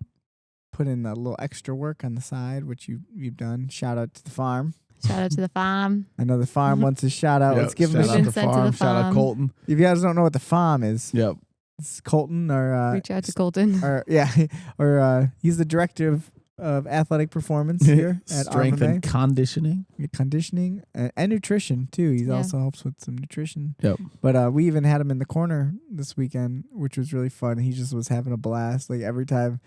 Speaker 2: put in a little extra work on the side, which you've done, shout out to the farm.
Speaker 3: Shout out to the farm.
Speaker 2: I know the farm wants a shout out.
Speaker 1: Yep,
Speaker 2: Let's give him
Speaker 1: shout
Speaker 2: a
Speaker 1: out
Speaker 3: Been
Speaker 1: to
Speaker 3: sent to
Speaker 1: farm.
Speaker 3: the
Speaker 1: Shout out
Speaker 3: farm.
Speaker 1: Colton.
Speaker 2: If you guys don't know what the farm is,
Speaker 1: Yep.
Speaker 2: it's Colton or
Speaker 3: Reach out to Colton.
Speaker 2: or yeah, or he's the director of athletic performance here at
Speaker 1: Strength
Speaker 2: RMMA.
Speaker 1: and conditioning.
Speaker 2: Conditioning and nutrition too. He
Speaker 3: Yeah.
Speaker 2: also helps with some nutrition.
Speaker 1: Yep.
Speaker 2: But we even had him in the corner this weekend, which was really fun. He just was having a blast. Like every time,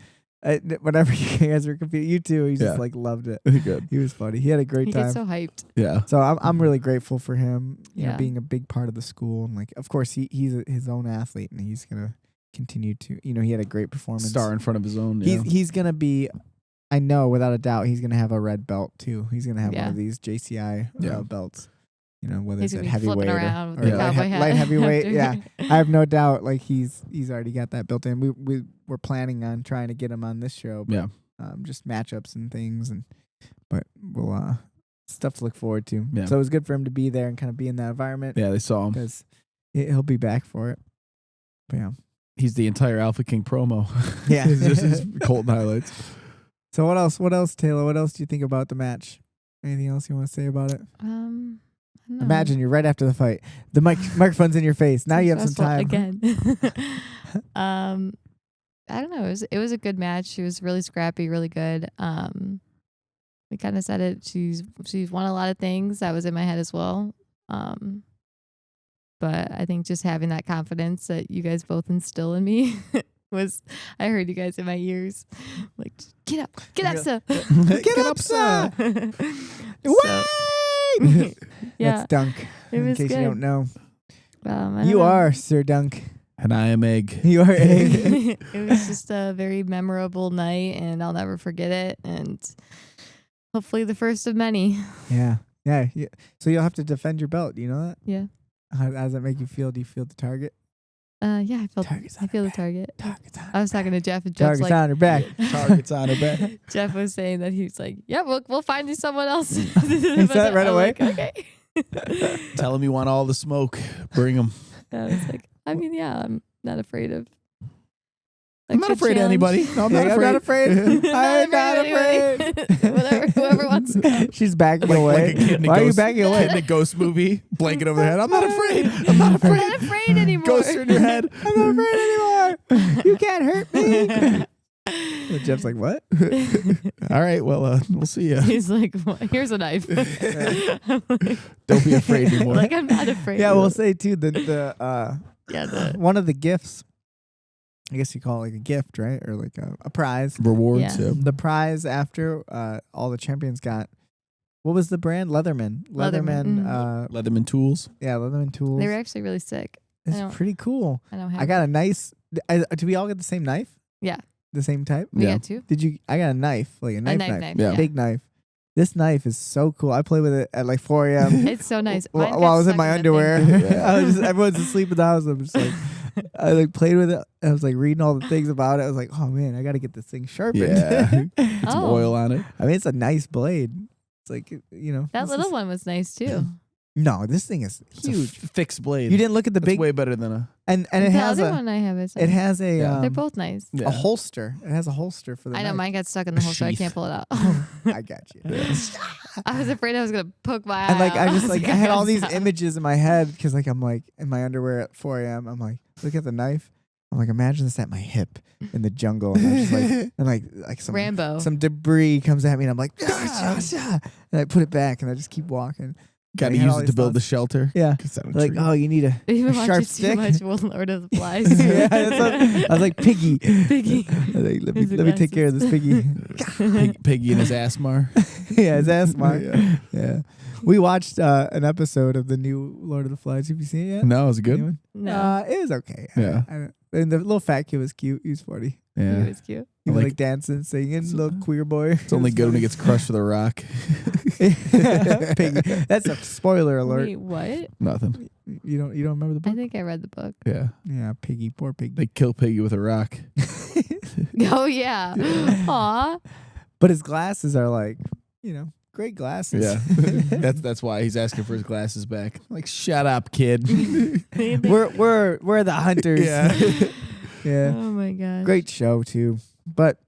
Speaker 2: whenever you guys were competing, you two, he just like loved it.
Speaker 1: Good.
Speaker 2: He was funny. He had a great
Speaker 3: He
Speaker 2: time.
Speaker 3: gets so hyped.
Speaker 1: Yeah.
Speaker 2: So I'm really grateful for him, you know,
Speaker 3: Yeah.
Speaker 2: being a big part of the school. And like, of course, he's his own athlete, and he's gonna continue to. You know, he had a great performance.
Speaker 1: Star in front of his own. Yeah.
Speaker 2: He's gonna be I know without a doubt he's gonna have a red belt too. He's gonna have one of these JCI belts. You know, whether
Speaker 3: he's
Speaker 2: it's at heavyweight or
Speaker 3: light
Speaker 2: heavyweight. Yeah, I have no doubt. Like he's already got that built in. We're planning on trying to get him on this show. But, just matchups and things, but we'll stuff to look forward to. Yeah. So it was good for him to be there and kind of be in that environment.
Speaker 1: Yeah, they saw him
Speaker 2: because he'll be back for it. But yeah,
Speaker 1: he's the entire Alpha King promo.
Speaker 2: Yeah,
Speaker 1: it's just his Colton highlights.
Speaker 2: So what else, Tayla? What else do you think about the match? Anything else you want to say about it? Imagine you're right after the fight. The microphone's in your face. Now you have some time.
Speaker 3: Again. I don't know. It was a good match. She was really scrappy, really good. We kind of said it. She's won a lot of things. That was in my head as well. But I think just having that confidence that you guys both instill in me I heard you guys in my ears. Like, get up, sir.
Speaker 2: Get up, sir. Wait!
Speaker 3: Yeah.
Speaker 2: That's Dunk.
Speaker 3: In case
Speaker 2: you don't know.
Speaker 3: You
Speaker 2: are Sir Dunk.
Speaker 1: And I am Egg.
Speaker 2: You are Egg.
Speaker 3: It was just a very memorable night, and I'll never forget it. And hopefully the first of many.
Speaker 2: Yeah. So you'll have to defend your belt. Do you know that?
Speaker 3: Yeah.
Speaker 2: How does that make you feel? Do you feel the target?
Speaker 3: Yeah, I feel the target. I was talking to Jeff, and Jeff's
Speaker 2: target's on her back.
Speaker 1: Target's on her back.
Speaker 3: Jeff was saying that he's like, yeah, we'll find you someone else.
Speaker 2: He said that right away.
Speaker 3: Like, okay.
Speaker 1: Tell him you want all the smoke. Bring him.
Speaker 3: I was like, I mean, yeah, I'm not afraid of.
Speaker 1: I'm not afraid of anybody. No, I'm
Speaker 2: not afraid. I'm not
Speaker 3: afraid. Whoever wants to come.
Speaker 2: She's backing away. Why are you backing away?
Speaker 1: In the Ghost movie, blanket over the head. I'm not afraid. I'm not
Speaker 3: afraid anymore.
Speaker 1: Ghost in your head.
Speaker 2: I'm not afraid anymore. You can't hurt me. And Jeff's like, what?
Speaker 1: All right, well, we'll see ya.
Speaker 3: He's like, well, here's a knife.
Speaker 1: Don't be afraid anymore.
Speaker 3: Like, I'm not afraid.
Speaker 2: Yeah, we'll say too one of the gifts. I guess you call it like a gift, right? Or like a prize.
Speaker 1: Rewards.
Speaker 3: Yeah.
Speaker 2: The prize after all the champions got. What was the brand? Leatherman.
Speaker 1: Leatherman tools.
Speaker 2: Yeah, Leatherman tools.
Speaker 3: They were actually really sick.
Speaker 2: It's pretty cool.
Speaker 3: I
Speaker 2: got a nice. Did we all get the same knife?
Speaker 3: Yeah.
Speaker 2: The same type?
Speaker 3: We got two.
Speaker 2: Did you? I got a knife, like a knife.
Speaker 1: Yeah.
Speaker 2: Big knife. This knife is so cool. I play with it at like 4 a.m.
Speaker 3: It's so nice.
Speaker 2: While I was in my underwear. Everyone's asleep in the house. I'm just like, I like played with it. I was like reading all the things about it. I was like, oh man, I got to get this thing sharpened.
Speaker 1: Yeah. Get some oil on it.
Speaker 2: I mean, it's a nice blade. It's like, you know.
Speaker 3: That little one was nice too.
Speaker 2: No, this thing is huge.
Speaker 1: It's a fixed blade.
Speaker 2: You didn't look at the big.
Speaker 1: Way better than a.
Speaker 2: And it has
Speaker 3: the other one I have is.
Speaker 2: It has a.
Speaker 3: They're both nice.
Speaker 2: A holster. It has a holster for the.
Speaker 3: I know
Speaker 2: knife.
Speaker 3: mine got stuck in the holster. I can't pull it out.
Speaker 2: I got you.
Speaker 3: I was afraid I was gonna poke my eye.
Speaker 2: And like
Speaker 3: out.
Speaker 2: I just like I had all these images in my head because like I'm like in my underwear at 4 a.m. I'm like, look at the knife. I'm like, imagine this at my hip in the jungle, and I'm just like, and like some
Speaker 3: Rambo.
Speaker 2: Some debris comes at me, and I'm like, and I put it back, and I just keep walking.
Speaker 1: Got to use it to build the shelter.
Speaker 2: Yeah, like oh, you need a sharp stick.
Speaker 3: Too much Lord of the Flies.
Speaker 2: Yeah, I was like Piggy. Like, let me take care of this Piggy.
Speaker 1: Piggy and his Asmar.
Speaker 2: Yeah, his Asmar. Yeah. We watched an episode of the new Lord of the Flies. Have you seen it yet?
Speaker 1: No, was it good?
Speaker 2: No, it was okay.
Speaker 1: Yeah,
Speaker 2: and the little fat kid was cute. He was funny.
Speaker 3: Yeah, he was cute.
Speaker 2: He was like dancing, singing, little queer boy.
Speaker 1: It's only good when he gets crushed with a rock.
Speaker 2: Piggy. That's a spoiler alert.
Speaker 3: Wait, what?
Speaker 1: Nothing.
Speaker 2: You don't remember the book?
Speaker 3: I think I read the book.
Speaker 1: Yeah.
Speaker 2: Yeah, Piggy, poor Piggy.
Speaker 1: They kill Piggy with a rock.
Speaker 3: Oh yeah. Aw.
Speaker 2: But his glasses are like, great glasses.
Speaker 1: Yeah. That's why he's asking for his glasses back. Like, shut up, kid.
Speaker 2: we're the hunters.
Speaker 1: Yeah.
Speaker 2: Yeah.
Speaker 3: Oh my gosh.
Speaker 2: Great show too. But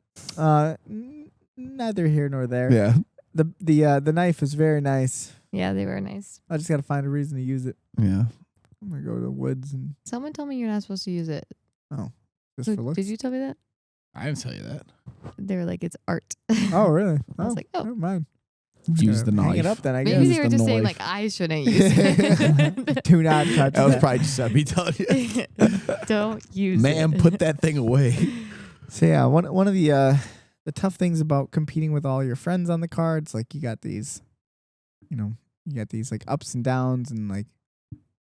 Speaker 2: neither here nor there.
Speaker 1: Yeah.
Speaker 2: The knife is very nice.
Speaker 3: Yeah, they were nice.
Speaker 2: I just gotta find a reason to use it.
Speaker 1: Yeah.
Speaker 2: I'm gonna go to the woods and.
Speaker 3: Someone told me you're not supposed to use it.
Speaker 2: Oh, just for looks.
Speaker 3: Did you tell me that?
Speaker 1: I didn't tell you that.
Speaker 3: They were like, it's art.
Speaker 2: Oh, really?
Speaker 3: I was like, oh,
Speaker 2: never mind.
Speaker 1: Use the knife.
Speaker 2: Hang it up then. I guess.
Speaker 3: Maybe they were just saying like I shouldn't use it.
Speaker 2: Do not touch that.
Speaker 1: That was probably just me telling you.
Speaker 3: Don't use it.
Speaker 1: Man, put that thing away.
Speaker 2: So yeah, one of the tough things about competing with all your friends on the cards, like you got these like ups and downs and like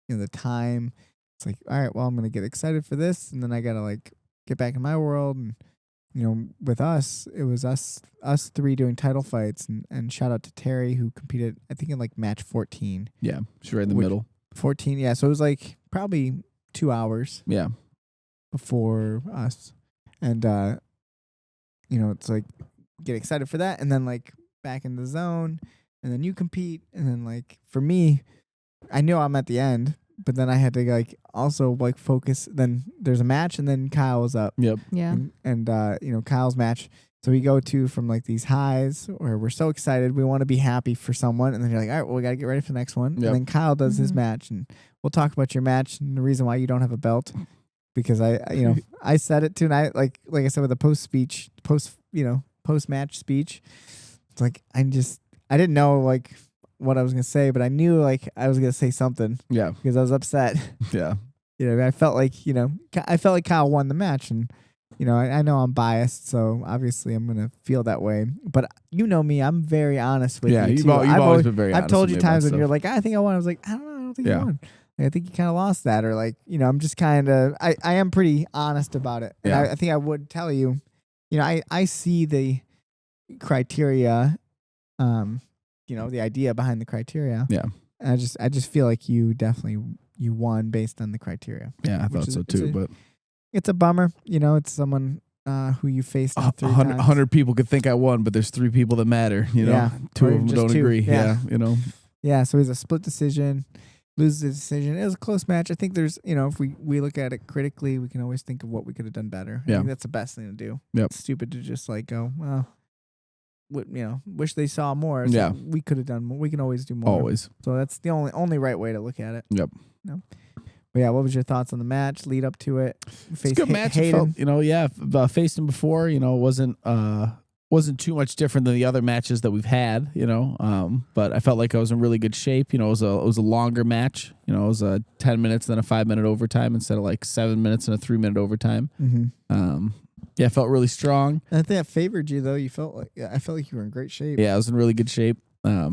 Speaker 2: the time. It's like, all right, well, I'm gonna get excited for this, and then I gotta like get back in my world, and with us, it was us three doing title fights, and shout out to Terry who competed, I think in like match 14.
Speaker 1: Yeah, she's right in the middle.
Speaker 2: 14, yeah. So it was like probably 2 hours.
Speaker 1: Yeah.
Speaker 2: Before us, and it's like get excited for that, and then like back in the zone, and then you compete, and then like for me, I know I'm at the end, but then I had to like also like focus. Then there's a match, and then Kyle was up.
Speaker 1: Yep.
Speaker 3: Yeah.
Speaker 2: And Kyle's match. So we go to from like these highs where we're so excited, we want to be happy for someone, and then you're like, all right, well, we got to get ready for the next one.
Speaker 1: Yep.
Speaker 2: And then Kyle does his match, and we'll talk about your match and the reason why you don't have a belt. Because I said it tonight, like I said with the post match speech. It's like I didn't know like what I was gonna say, but I knew like I was gonna say something.
Speaker 1: Yeah.
Speaker 2: Because I was upset.
Speaker 1: Yeah.
Speaker 2: I felt like Kyle won the match, and I know I'm biased, so obviously I'm gonna feel that way. But you know me, I'm very honest with you. Yeah,
Speaker 1: you've always been very honest.
Speaker 2: I've told you times when you're like, I think I won. I was like, I don't know, I don't think you won. I think you kind of lost that, or like, I'm just kind of, I am pretty honest about it. And I think I would tell you, I see the criteria, the idea behind the criteria.
Speaker 1: Yeah.
Speaker 2: And I just feel like you won based on the criteria.
Speaker 1: Yeah, I thought so too, but
Speaker 2: it's a bummer. It's someone who you faced
Speaker 1: 100 people could think I won, but there's 3 people that matter,
Speaker 2: Yeah.
Speaker 1: Two of them don't agree.
Speaker 2: Yeah.
Speaker 1: Yeah,
Speaker 2: so it was a split decision. Loses the decision. It was a close match. I think there's, if we look at it critically, we can always think of what we could have done better. I think that's the best thing to do.
Speaker 1: Yep.
Speaker 2: It's stupid to just like go, well, wish they saw more. So we could have done more. We can always do more.
Speaker 1: Always.
Speaker 2: So that's the only right way to look at it.
Speaker 1: Yep.
Speaker 2: But yeah, what was your thoughts on the match? Lead up to it.
Speaker 1: It's a good match. Faced him before. Wasn't too much different than the other matches that we've had, but I felt like I was in really good shape. It was a longer match. It was a 10 minutes, then a 5-minute overtime instead of like 7 minutes and a 3-minute overtime.
Speaker 2: Mm-hmm.
Speaker 1: I felt really strong.
Speaker 2: And I think that favored you though. I felt like you were in great shape.
Speaker 1: Yeah, I was in really good shape. I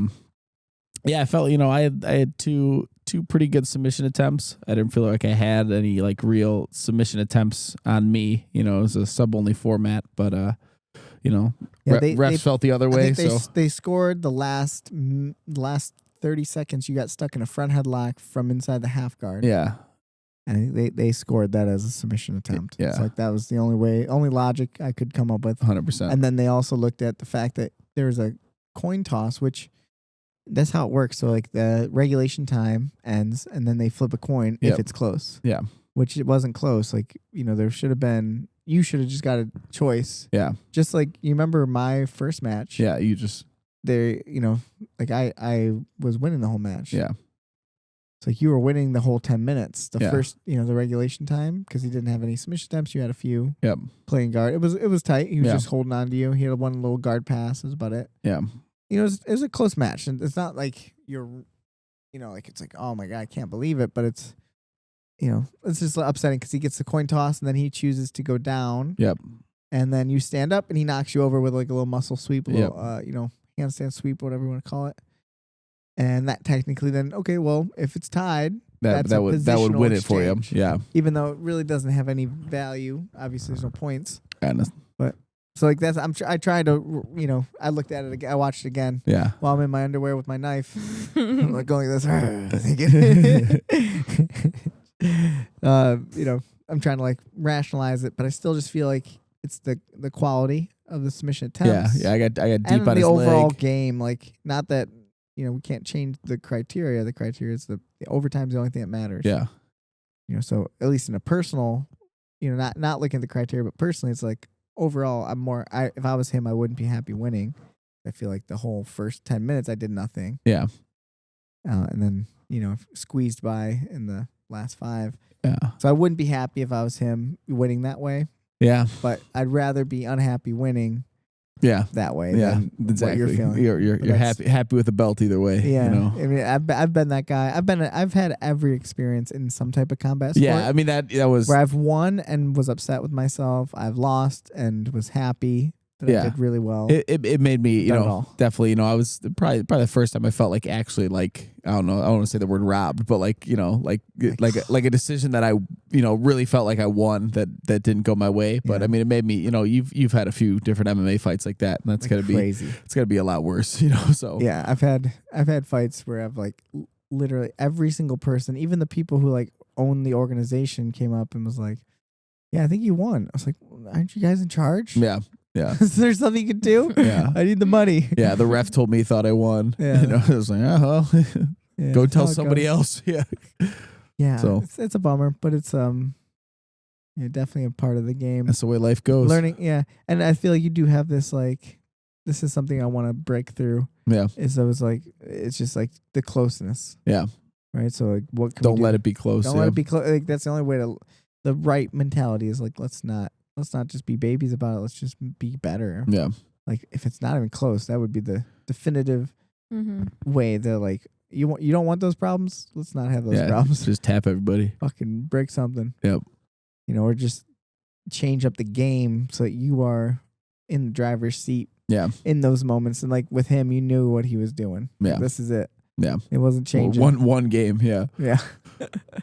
Speaker 1: felt, I had two pretty good submission attempts. I didn't feel like I had any like real submission attempts on me. It was a sub only format, but refs felt the other way.
Speaker 2: They scored the last 30 seconds. You got stuck in a front headlock from inside the half guard.
Speaker 1: Yeah,
Speaker 2: and they scored that as a submission attempt.
Speaker 1: Yeah,
Speaker 2: it's like that was the only logic I could come up with.
Speaker 1: 100%.
Speaker 2: And then they also looked at the fact that there was a coin toss, which that's how it works. So like the regulation time ends, and then they flip a coin if it's close.
Speaker 1: Yeah,
Speaker 2: which it wasn't close. Like there should have been. You should have just got a choice.
Speaker 1: Yeah.
Speaker 2: Just like you remember my first match.
Speaker 1: Yeah, you just
Speaker 2: there, like I was winning the whole match.
Speaker 1: Yeah.
Speaker 2: It's like you were winning the whole 10 minutes. The first, the regulation time, because he didn't have any submission attempts. You had a few.
Speaker 1: Yep.
Speaker 2: Playing guard. It was tight. He was just holding on to you. He had one little guard pass. That was about it.
Speaker 1: Yeah.
Speaker 2: It was a close match, and it's not like you're, like it's like, oh my God, I can't believe it, but it's. It's just upsetting because he gets the coin toss and then he chooses to go down.
Speaker 1: Yep.
Speaker 2: And then you stand up and he knocks you over with like a little muscle sweep, a little, handstand sweep, whatever you want to call it. And that technically then, okay, well, if it's tied, that would win it for you.
Speaker 1: Yeah.
Speaker 2: Even though it really doesn't have any value. Obviously, there's no points.
Speaker 1: But
Speaker 2: so like that's I tried to I looked at it again. I watched it again.
Speaker 1: Yeah.
Speaker 2: While I'm in my underwear with my knife, I'm like going like this. I'm trying to like rationalize it, but I still just feel like it's the quality of the submission attempts.
Speaker 1: Yeah, I got deep
Speaker 2: and
Speaker 1: on his leg.
Speaker 2: The overall game, like not that we can't change the criteria. The criteria is the overtime's the only thing that matters.
Speaker 1: Yeah.
Speaker 2: So at least in a personal, not looking at the criteria, but personally, it's like overall, if I was him, I wouldn't be happy winning. I feel like the whole first 10 minutes, I did nothing.
Speaker 1: Yeah.
Speaker 2: And then squeezed by in the last 5.
Speaker 1: Yeah.
Speaker 2: So I wouldn't be happy if I was him winning that way.
Speaker 1: Yeah.
Speaker 2: But I'd rather be unhappy winning.
Speaker 1: Yeah.
Speaker 2: That way.
Speaker 1: Yeah.
Speaker 2: Than
Speaker 1: exactly.
Speaker 2: What you're feeling.
Speaker 1: You're happy with the belt either way.
Speaker 2: Yeah. I mean, I've been that guy. I've had every experience in some type of combat sport.
Speaker 1: Yeah. I mean that was
Speaker 2: where I've won and was upset with myself. I've lost and was happy that I did really well.
Speaker 1: It made me, definitely, I was probably the first time I felt like actually like, I don't know, I don't want to say the word robbed, but like, like a decision that I really felt like I won that didn't go my way. But I mean, it made me, you've had a few different MMA fights like that, and that's gotta be
Speaker 2: crazy.
Speaker 1: It's gotta be a lot worse, So
Speaker 2: yeah, I've had fights where I've like literally every single person, even the people who like own the organization, came up and was like, "Yeah, I think you won." I was like, "Aren't you guys in charge?"
Speaker 1: Yeah.
Speaker 2: Is there something you can do?
Speaker 1: Yeah.
Speaker 2: I need the money.
Speaker 1: Yeah, the ref told me he thought I won.
Speaker 2: Yeah.
Speaker 1: I was like, well,
Speaker 2: Yeah,
Speaker 1: go tell somebody else. Yeah.
Speaker 2: Yeah.
Speaker 1: So
Speaker 2: it's a bummer, but it's definitely a part of the game.
Speaker 1: that's the way life goes.
Speaker 2: Learning, yeah. And I feel like you do have this like, this is something I want to break through.
Speaker 1: Yeah.
Speaker 2: It's just like the closeness.
Speaker 1: Yeah.
Speaker 2: Right. So like, what can
Speaker 1: Don't
Speaker 2: we do?
Speaker 1: let it be close.
Speaker 2: Don't let it be close. Like that's the only way to. The right mentality is like, let's not just be babies about it. Let's just be better.
Speaker 1: Yeah.
Speaker 2: Like if it's not even close, that would be the definitive way that like you don't want those problems. Let's not have those problems.
Speaker 1: Just tap everybody.
Speaker 2: Fucking break something.
Speaker 1: Yep.
Speaker 2: Or just change up the game so that you are in the driver's seat.
Speaker 1: Yeah.
Speaker 2: In those moments, and like with him, you knew what he was doing.
Speaker 1: Yeah.
Speaker 2: This is it.
Speaker 1: Yeah.
Speaker 2: It wasn't changing.
Speaker 1: One game. Yeah.
Speaker 2: Yeah.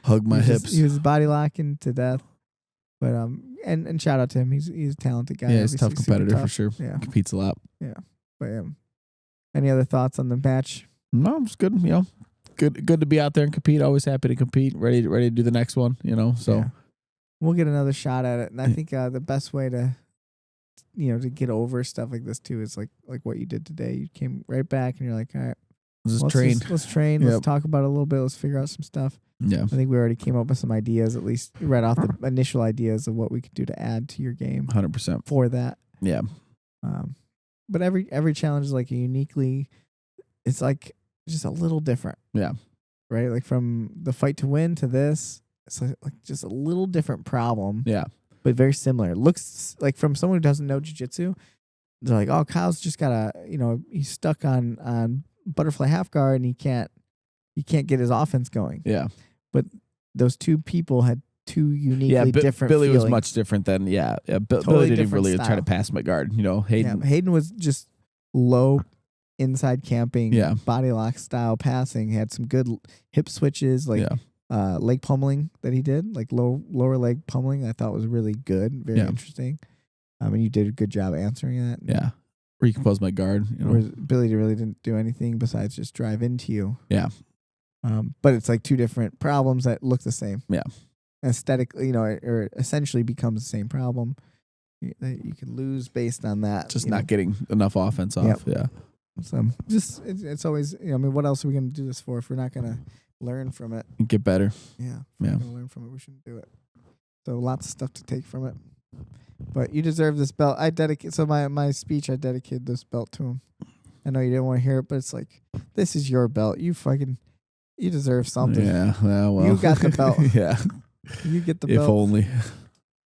Speaker 1: Hug my hips.
Speaker 2: He was body locking to death. But and shout out to him. He's a talented guy.
Speaker 1: Yeah, he's a tough competitor for sure.
Speaker 2: Yeah.
Speaker 1: Competes a lot.
Speaker 2: Yeah. But any other thoughts on the match?
Speaker 1: No, it's good. Good to be out there and compete. Always happy to compete. Ready to do the next one. So
Speaker 2: yeah. We'll get another shot at it. And I think the best way to to get over stuff like this too is like what you did today. You came right back and you're like, all right,
Speaker 1: let's train.
Speaker 2: Let's train. Let's talk about it a little bit. Let's figure out some stuff.
Speaker 1: Yeah.
Speaker 2: I think we already came up with some ideas, at least right off the initial ideas of what we could do to add to your game.
Speaker 1: 100%
Speaker 2: for that.
Speaker 1: Yeah.
Speaker 2: But every challenge is like it's like just a little different.
Speaker 1: Yeah.
Speaker 2: Right? Like from the fight to win to this, it's like just a little different problem.
Speaker 1: Yeah.
Speaker 2: But very similar. It looks like from someone who doesn't know jiu-jitsu, they're like, oh, Kyle's just got he's stuck on butterfly half guard and he can't get his offense going.
Speaker 1: Yeah.
Speaker 2: But those two people had two uniquely different
Speaker 1: Billy
Speaker 2: feelings.
Speaker 1: was much different than
Speaker 2: Totally
Speaker 1: Billy didn't really
Speaker 2: style.
Speaker 1: try to pass my guard.
Speaker 2: Hayden was just low inside camping, body lock style passing. He had some good hip switches, like leg pummeling that he did, like lower leg pummeling. I thought was really good, very interesting. And you did a good job answering that.
Speaker 1: Yeah, recompose my guard.
Speaker 2: Whereas Billy really didn't do anything besides just drive into you.
Speaker 1: Yeah.
Speaker 2: But it's like two different problems that look the same.
Speaker 1: Yeah.
Speaker 2: Aesthetically, or essentially becomes the same problem. You can lose based on that.
Speaker 1: Just not getting enough offense off.
Speaker 2: Yep.
Speaker 1: Yeah.
Speaker 2: So it's always, what else are we going to do this for if we're not going to learn from it?
Speaker 1: Get better.
Speaker 2: Yeah. If we're going to learn from it, we shouldn't do it. So lots of stuff to take from it. But you deserve this belt. So my speech, I dedicated this belt to him. I know you didn't want to hear it, but it's like, this is your belt. You deserve something.
Speaker 1: Yeah. Well.
Speaker 2: You got the belt.
Speaker 1: Yeah.
Speaker 2: You get the belt.
Speaker 1: If only.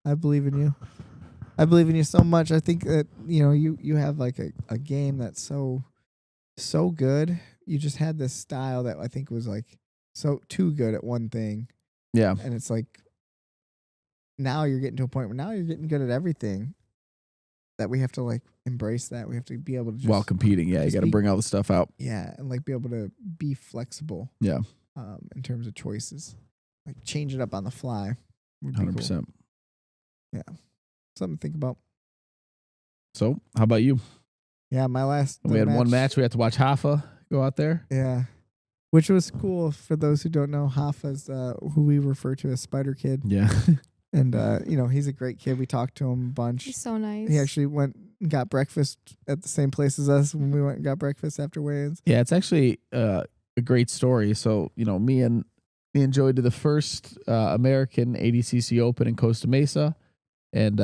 Speaker 2: I believe in you. I believe in you so much. I think that, you have like a game that's so good. You just had this style that I think was like so too good at one thing.
Speaker 1: Yeah.
Speaker 2: And it's like, now you're getting to a point where now you're getting good at everything that we have to like embrace that. We have to be able to just,
Speaker 1: while competing. Yeah. You got to bring all the stuff out.
Speaker 2: Yeah. And like be able to be flexible.
Speaker 1: Yeah.
Speaker 2: In terms of choices, like change it up on the fly.
Speaker 1: 100%.
Speaker 2: Cool. Yeah. Something to think about.
Speaker 1: So how about you?
Speaker 2: Yeah. My last,
Speaker 1: we had one match. We had to watch Hafa go out there.
Speaker 2: Yeah. Which was cool for those who don't know. Hafa's who we refer to as Spider Kid.
Speaker 1: Yeah.
Speaker 2: And, he's a great kid. We talked to him a bunch.
Speaker 3: He's so nice.
Speaker 2: He actually went and got breakfast at the same place as us when we went and got breakfast after weigh-ins.
Speaker 1: Yeah, it's actually a great story. So, me and Joey did the first American ADCC Open in Costa Mesa. And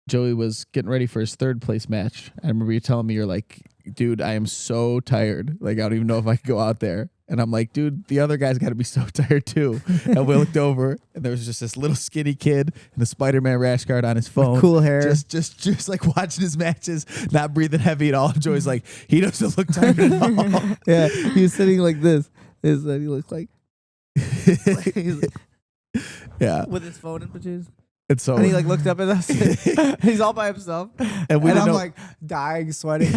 Speaker 1: Joey was getting ready for his third place match. I remember you telling me, you're like, dude, I am so tired. Like, I don't even know if I could go out there. And I'm like, dude, the other guy's got to be so tired too. And we looked over, and there was just this little skinny kid in the Spider-Man rash guard on his phone.
Speaker 2: With cool hair.
Speaker 1: Just like watching his matches, not breathing heavy at all. Joey's like, he doesn't look tired at all.
Speaker 2: Yeah, he was sitting like this. Is that he looked like...
Speaker 1: Yeah.
Speaker 2: With his phone in between.
Speaker 1: And so
Speaker 2: and he like looked up at us. And he's all by himself, and I'm like dying, sweating,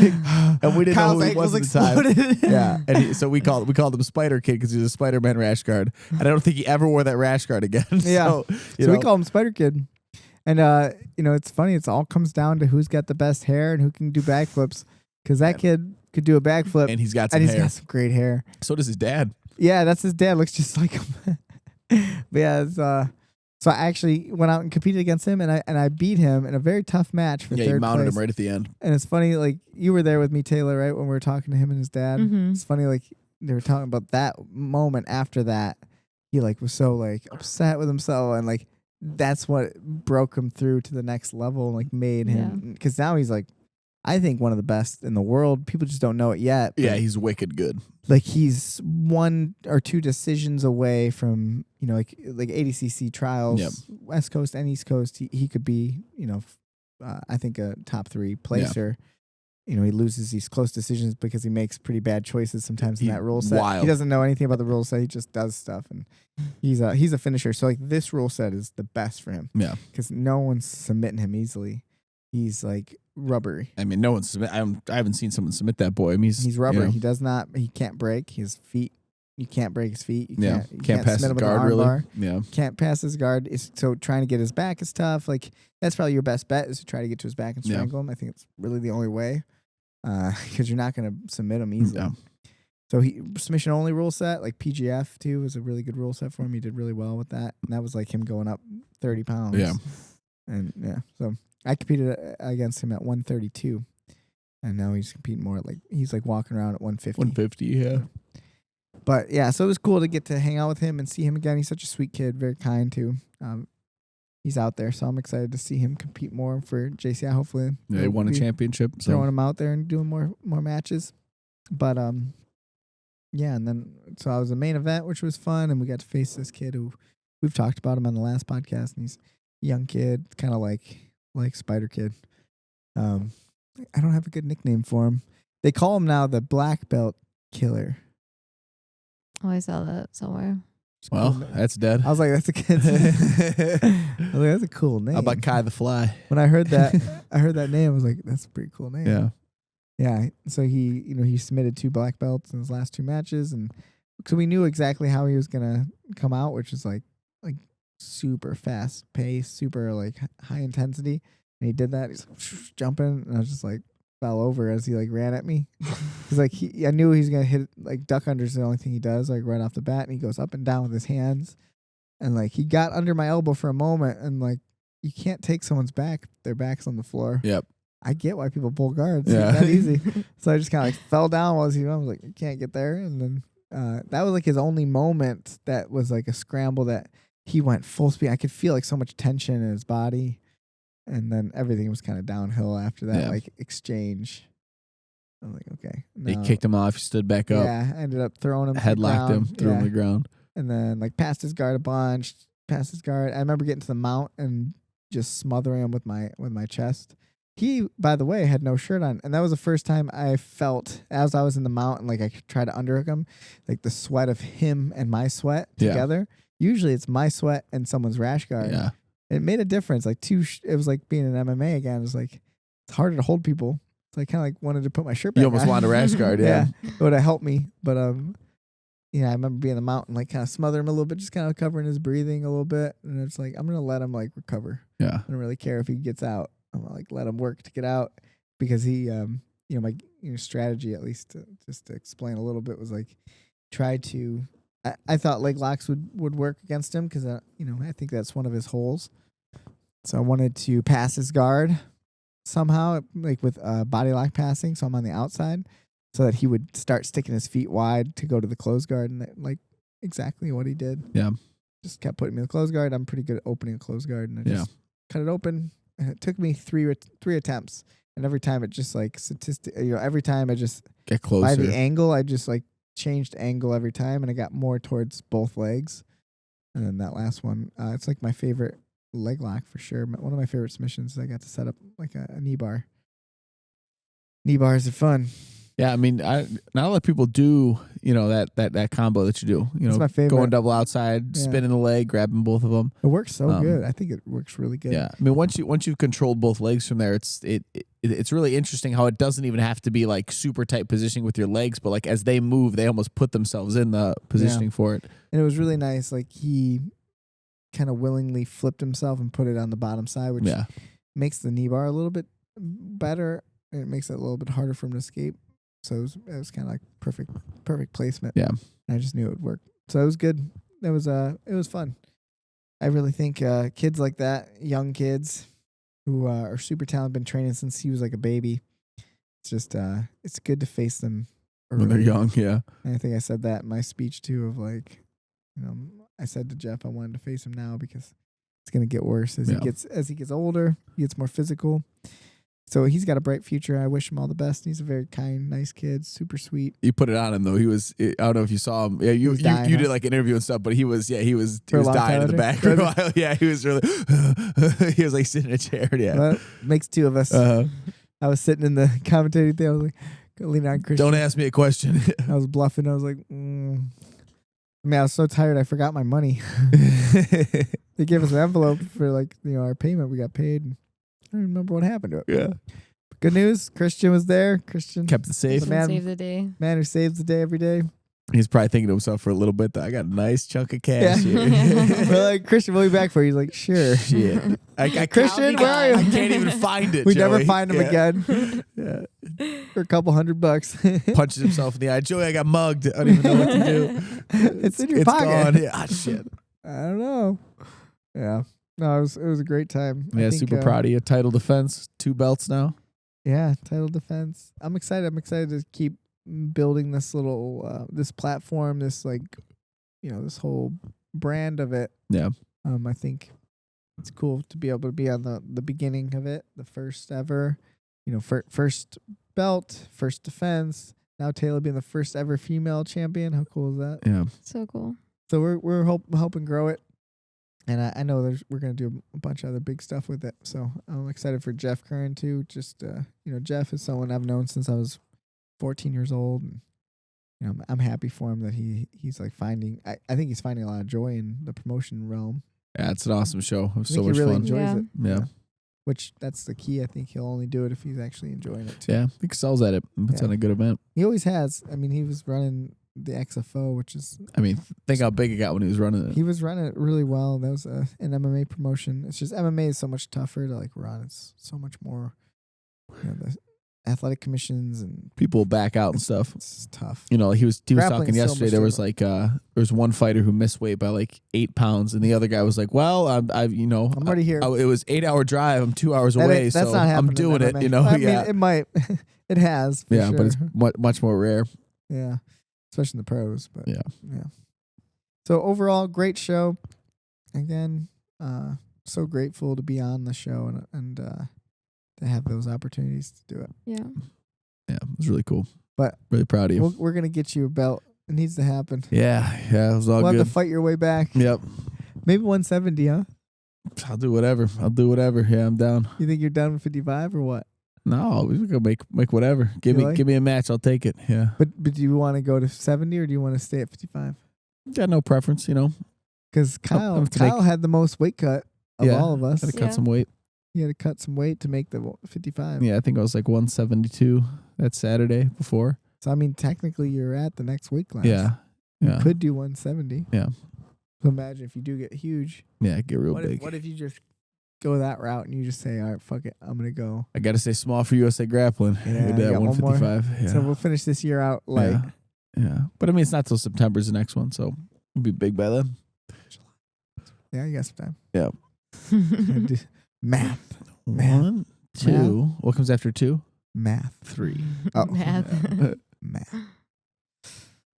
Speaker 1: and we didn't
Speaker 2: Kyle's
Speaker 1: know who he was at the time. Yeah, and so we called him Spider Kid because he's a Spider-Man rash guard, and I don't think he ever wore that rash guard again.
Speaker 2: Yeah, so we call him Spider Kid, and it's funny. It's all comes down to who's got the best hair and who can do backflips, because that kid could do a backflip,
Speaker 1: and he's got some hair.
Speaker 2: He's got some great hair.
Speaker 1: So does his dad.
Speaker 2: Yeah, that's his dad. Looks just like him. But yeah, so I actually went out and competed against him, and I beat him in a very tough match for third place. Yeah, you
Speaker 1: mounted him right at the end.
Speaker 2: And it's funny, like, you were there with me, Tayla, right, when we were talking to him and his dad.
Speaker 3: Mm-hmm.
Speaker 2: It's funny, like, they were talking about that moment after that. He, like, was so, like, upset with himself, and, like, that's what broke him through to the next level and, like, made him. Because now he's, like, I think one of the best in the world. People just don't know it yet.
Speaker 1: Yeah, he's wicked good.
Speaker 2: Like, he's 1 or 2 decisions away from, like ADCC trials, West Coast and East Coast. He could be, I think a top 3 placer. He loses these close decisions because he makes pretty bad choices sometimes in that rule set.
Speaker 1: Wild.
Speaker 2: He doesn't know anything about the rule set. He just does stuff, and he's a finisher. So, like, this rule set is the best for him.
Speaker 1: Yeah,
Speaker 2: because no one's submitting him easily. He's like rubbery.
Speaker 1: I mean, no one's submit. I haven't seen someone submit that boy. I mean,
Speaker 2: he's rubbery. He does not. He can't break his feet. You can't break his feet. You
Speaker 1: can't pass his guard really.
Speaker 2: Bar.
Speaker 1: Yeah,
Speaker 2: can't pass his guard. So trying to get his back is tough. Like, that's probably your best bet, is to try to get to his back and strangle him. I think it's really the only way, because you're not going to submit him easily. Yeah. So he submission only rule set, like PGF too, was a really good rule set for him. He did really well with that, and that was like him going up 30 pounds.
Speaker 1: Yeah,
Speaker 2: and so I competed against him at 132, and now he's competing more at he's walking around at 150.
Speaker 1: 150, yeah.
Speaker 2: But yeah, so it was cool to get to hang out with him and see him again. He's such a sweet kid, very kind too. He's out there, so I'm excited to see him compete more for JCI. Hopefully,
Speaker 1: yeah, he won a championship. So
Speaker 2: throwing him out there and doing more matches. But yeah, and then so I was the main event, which was fun, and we got to face this kid who we've talked about him on the last podcast, and he's a young kid, kind of like Spider Kid. I don't have a good nickname for him. They call him now the Black Belt Killer.
Speaker 3: Oh, I saw that somewhere.
Speaker 1: Well, that's dead.
Speaker 2: I was like, that's a kid's name. I was like, that's a cool name.
Speaker 1: How about Kai the Fly?
Speaker 2: When I heard that name, I was like, that's a pretty cool name.
Speaker 1: Yeah.
Speaker 2: Yeah. So he submitted 2 black belts in his last 2 matches, and so we knew exactly how he was gonna come out, which is like super fast pace, super high intensity. And he did that. He's jumping, and I was just fell over as he ran at me. He's I knew he was gonna hit duck unders is the only thing he does right off the bat, and he goes up and down with his hands, and he got under my elbow for a moment, and you can't take someone's back; their back's on the floor.
Speaker 1: Yep.
Speaker 2: I get why people pull guards.
Speaker 1: Yeah.
Speaker 2: It's not easy. So I just kind of fell down while I was like, you can't get there, and then that was his only moment that was a scramble that he went full speed. I could feel so much tension in his body. And then everything was kind of downhill after that, exchange. I'm like, okay.
Speaker 1: He kicked him off. He stood back up.
Speaker 2: Yeah, I ended up throwing him.
Speaker 1: Headlocked him, threw him to the ground.
Speaker 2: And then passed his guard a bunch. Passed his guard. I remember getting to the mount and just smothering him with my chest. He, by the way, had no shirt on, and that was the first time I felt as I was in the mount and I tried to underhook him, the sweat of him and my sweat together. Usually it's my sweat and someone's rash guard.
Speaker 1: Yeah.
Speaker 2: It made a difference. It was like being in MMA again. It was it's harder to hold people. So I kind of wanted to put my shirt back.
Speaker 1: You almost wanted a rash guard, yeah.
Speaker 2: It would have helped me. But I remember being in the mountain, kind of smother him a little bit, just kind of covering his breathing a little bit. And it's I'm gonna let him recover.
Speaker 1: Yeah.
Speaker 2: I don't really care if he gets out. I'm gonna let him work to get out, because he my strategy, at least just to explain a little bit, was try to. I thought leg locks would work against him, because I think that's one of his holes. So I wanted to pass his guard somehow, with body lock passing. So I'm on the outside, so that he would start sticking his feet wide to go to the closed guard, and exactly what he did.
Speaker 1: Yeah,
Speaker 2: just kept putting me in the closed guard. I'm pretty good at opening a closed guard, and I just cut it open. And it took me three attempts, and every time it just every time I just
Speaker 1: get closer
Speaker 2: by the angle. I just changed angle every time, and I got more towards both legs. And then that last one, it's my favorite leg lock for sure. One of my favorite submissions. I got to set up a knee bar. Knee bars are fun.
Speaker 1: Yeah, I mean, not a lot of people do, that combo that you do.
Speaker 2: It's my favorite.
Speaker 1: Going double outside, spinning the leg, grabbing both of them.
Speaker 2: It works so good. I think it works really good.
Speaker 1: Yeah, I mean, once you've controlled both legs from there, it's really interesting how it doesn't even have to be like super tight positioning with your legs, but like as they move, they almost put themselves in the positioning for it.
Speaker 2: And it was really nice. Like he kind of willingly flipped himself and put it on the bottom side, which makes the knee bar a little bit better. And it makes it a little bit harder for him to escape. So it was kind of like perfect placement.
Speaker 1: Yeah.
Speaker 2: I just knew it would work. So it was good. It was fun. I really think kids like that, young kids who are super talented, been training since he was like a baby. It's just it's good to face them early.
Speaker 1: When they're young. Yeah.
Speaker 2: And I think I said that in my speech too. Of like, I said to Jeff, I wanted to face him now because it's gonna get worse as he gets older. He gets more physical. So he's got a bright future. I wish him all the best. He's a very kind, nice kid, super sweet.
Speaker 1: You put it on him though. He was. I don't know if you saw him. Yeah, you did like an interview and stuff, but he was dying in the back for a while. Yeah, he was really. He was like sitting in a chair. Yeah,
Speaker 2: well, makes two of us. I was sitting in the commentating thing. I was like, leaning on Christian.
Speaker 1: Don't ask me a question.
Speaker 2: I was bluffing. I was like, I mean, I was so tired. I forgot my money. They gave us an envelope for like our payment. We got paid. And I don't remember what happened to it.
Speaker 1: Yeah.
Speaker 2: Good news. Christian was there. Christian
Speaker 1: kept it safe.
Speaker 3: Save the day.
Speaker 2: Man who saves the day every day.
Speaker 1: He's probably thinking to himself for a little bit that I got a nice chunk of cash here.
Speaker 2: We're like, Christian, we'll be back for you. He's like, sure.
Speaker 1: Shit.
Speaker 2: Christian, where are you?
Speaker 1: I can't even find it.
Speaker 2: We
Speaker 1: Joey.
Speaker 2: never find him again.
Speaker 1: Yeah.
Speaker 2: For a couple $100.
Speaker 1: Punches himself in the eye. Joey, I got mugged. I don't even know what to do.
Speaker 2: It's in your pocket.
Speaker 1: Gone. Yeah. Shit.
Speaker 2: I don't know. Yeah. No, it was a great time.
Speaker 1: Yeah, super proud of you. Title defense, 2 belts now.
Speaker 2: Yeah, title defense. I'm excited. I'm excited to keep building this little this platform, this this whole brand of it.
Speaker 1: Yeah.
Speaker 2: I think it's cool to be able to be on the beginning of it, the first ever, first belt, first defense. Now Tayla being the first ever female champion. How cool is that?
Speaker 1: Yeah.
Speaker 3: So cool.
Speaker 2: So we're helping grow it. And I know we're going to do a bunch of other big stuff with it. So I'm excited for Jeff Curran too. Just, Jeff is someone I've known since I was 14 years old. And, I'm happy for him that he's like finding, I think he's finding a lot of joy in the promotion realm.
Speaker 1: Yeah, it's an awesome show. It was so much
Speaker 2: he really
Speaker 1: fun.
Speaker 2: Enjoys it.
Speaker 1: Yeah.
Speaker 2: Which that's the key. I think he'll only do it if he's actually enjoying it too.
Speaker 1: Yeah, he excels at it. It's on a good event.
Speaker 2: He always has. I mean, he was running the XFO, which is...
Speaker 1: I mean, think how big it got when he was running it.
Speaker 2: He was running it really well. That was an MMA promotion. It's just MMA is so much tougher to like run. It's so much more, the athletic commissions and
Speaker 1: people back out and stuff.
Speaker 2: It's tough.
Speaker 1: He was
Speaker 2: Grappling
Speaker 1: talking yesterday. There was there was one fighter who missed weight by like 8 pounds, and the other guy was like, "Well, I'm
Speaker 2: already here.
Speaker 1: It was 8-hour drive. I'm 2 hours away,
Speaker 2: that's
Speaker 1: so
Speaker 2: not
Speaker 1: I'm doing it."
Speaker 2: I mean, it might. It has. For sure.
Speaker 1: But it's much more rare.
Speaker 2: Yeah. Especially in the pros, but
Speaker 1: yeah.
Speaker 2: So overall, great show. Again, so grateful to be on the show and to have those opportunities to do it.
Speaker 3: Yeah,
Speaker 1: it was really cool.
Speaker 2: But
Speaker 1: really proud of you.
Speaker 2: We're gonna get you a belt. It needs to happen.
Speaker 1: Yeah, it was all
Speaker 2: good.
Speaker 1: We'll
Speaker 2: have to fight your way back.
Speaker 1: Yep.
Speaker 2: Maybe 170, huh?
Speaker 1: I'll do whatever. Yeah, I'm down.
Speaker 2: You think you're done with 55 or what?
Speaker 1: No, we can make whatever. Give me a match. I'll take it. Yeah.
Speaker 2: But do you want to go to 70 or do you want to stay at 55?
Speaker 1: Got no preference,
Speaker 2: Because Kyle had the most weight cut of all of us.
Speaker 1: Had to cut some weight.
Speaker 2: He had to cut some weight to make the 55.
Speaker 1: Yeah, I think I was like 172 that Saturday before.
Speaker 2: So I mean, technically, you're at the next weight class.
Speaker 1: Yeah.
Speaker 2: You could do 170.
Speaker 1: Yeah.
Speaker 2: So imagine if you do get huge.
Speaker 1: Yeah, get real big.
Speaker 2: What if you just go that route and you just say, all right, fuck it, I'm gonna go.
Speaker 1: I gotta stay small for USA Grappling.
Speaker 2: Yeah,
Speaker 1: that 155. Yeah.
Speaker 2: So we'll finish this year out light.
Speaker 1: Yeah. But I mean, it's not till September's the next one, so it'll be big by then.
Speaker 2: Yeah, you got some time.
Speaker 1: Yeah.
Speaker 2: Math.
Speaker 1: 1, 2. Math. What comes after 2?
Speaker 2: Math.
Speaker 1: 3.
Speaker 2: Oh,
Speaker 3: math.
Speaker 2: Math.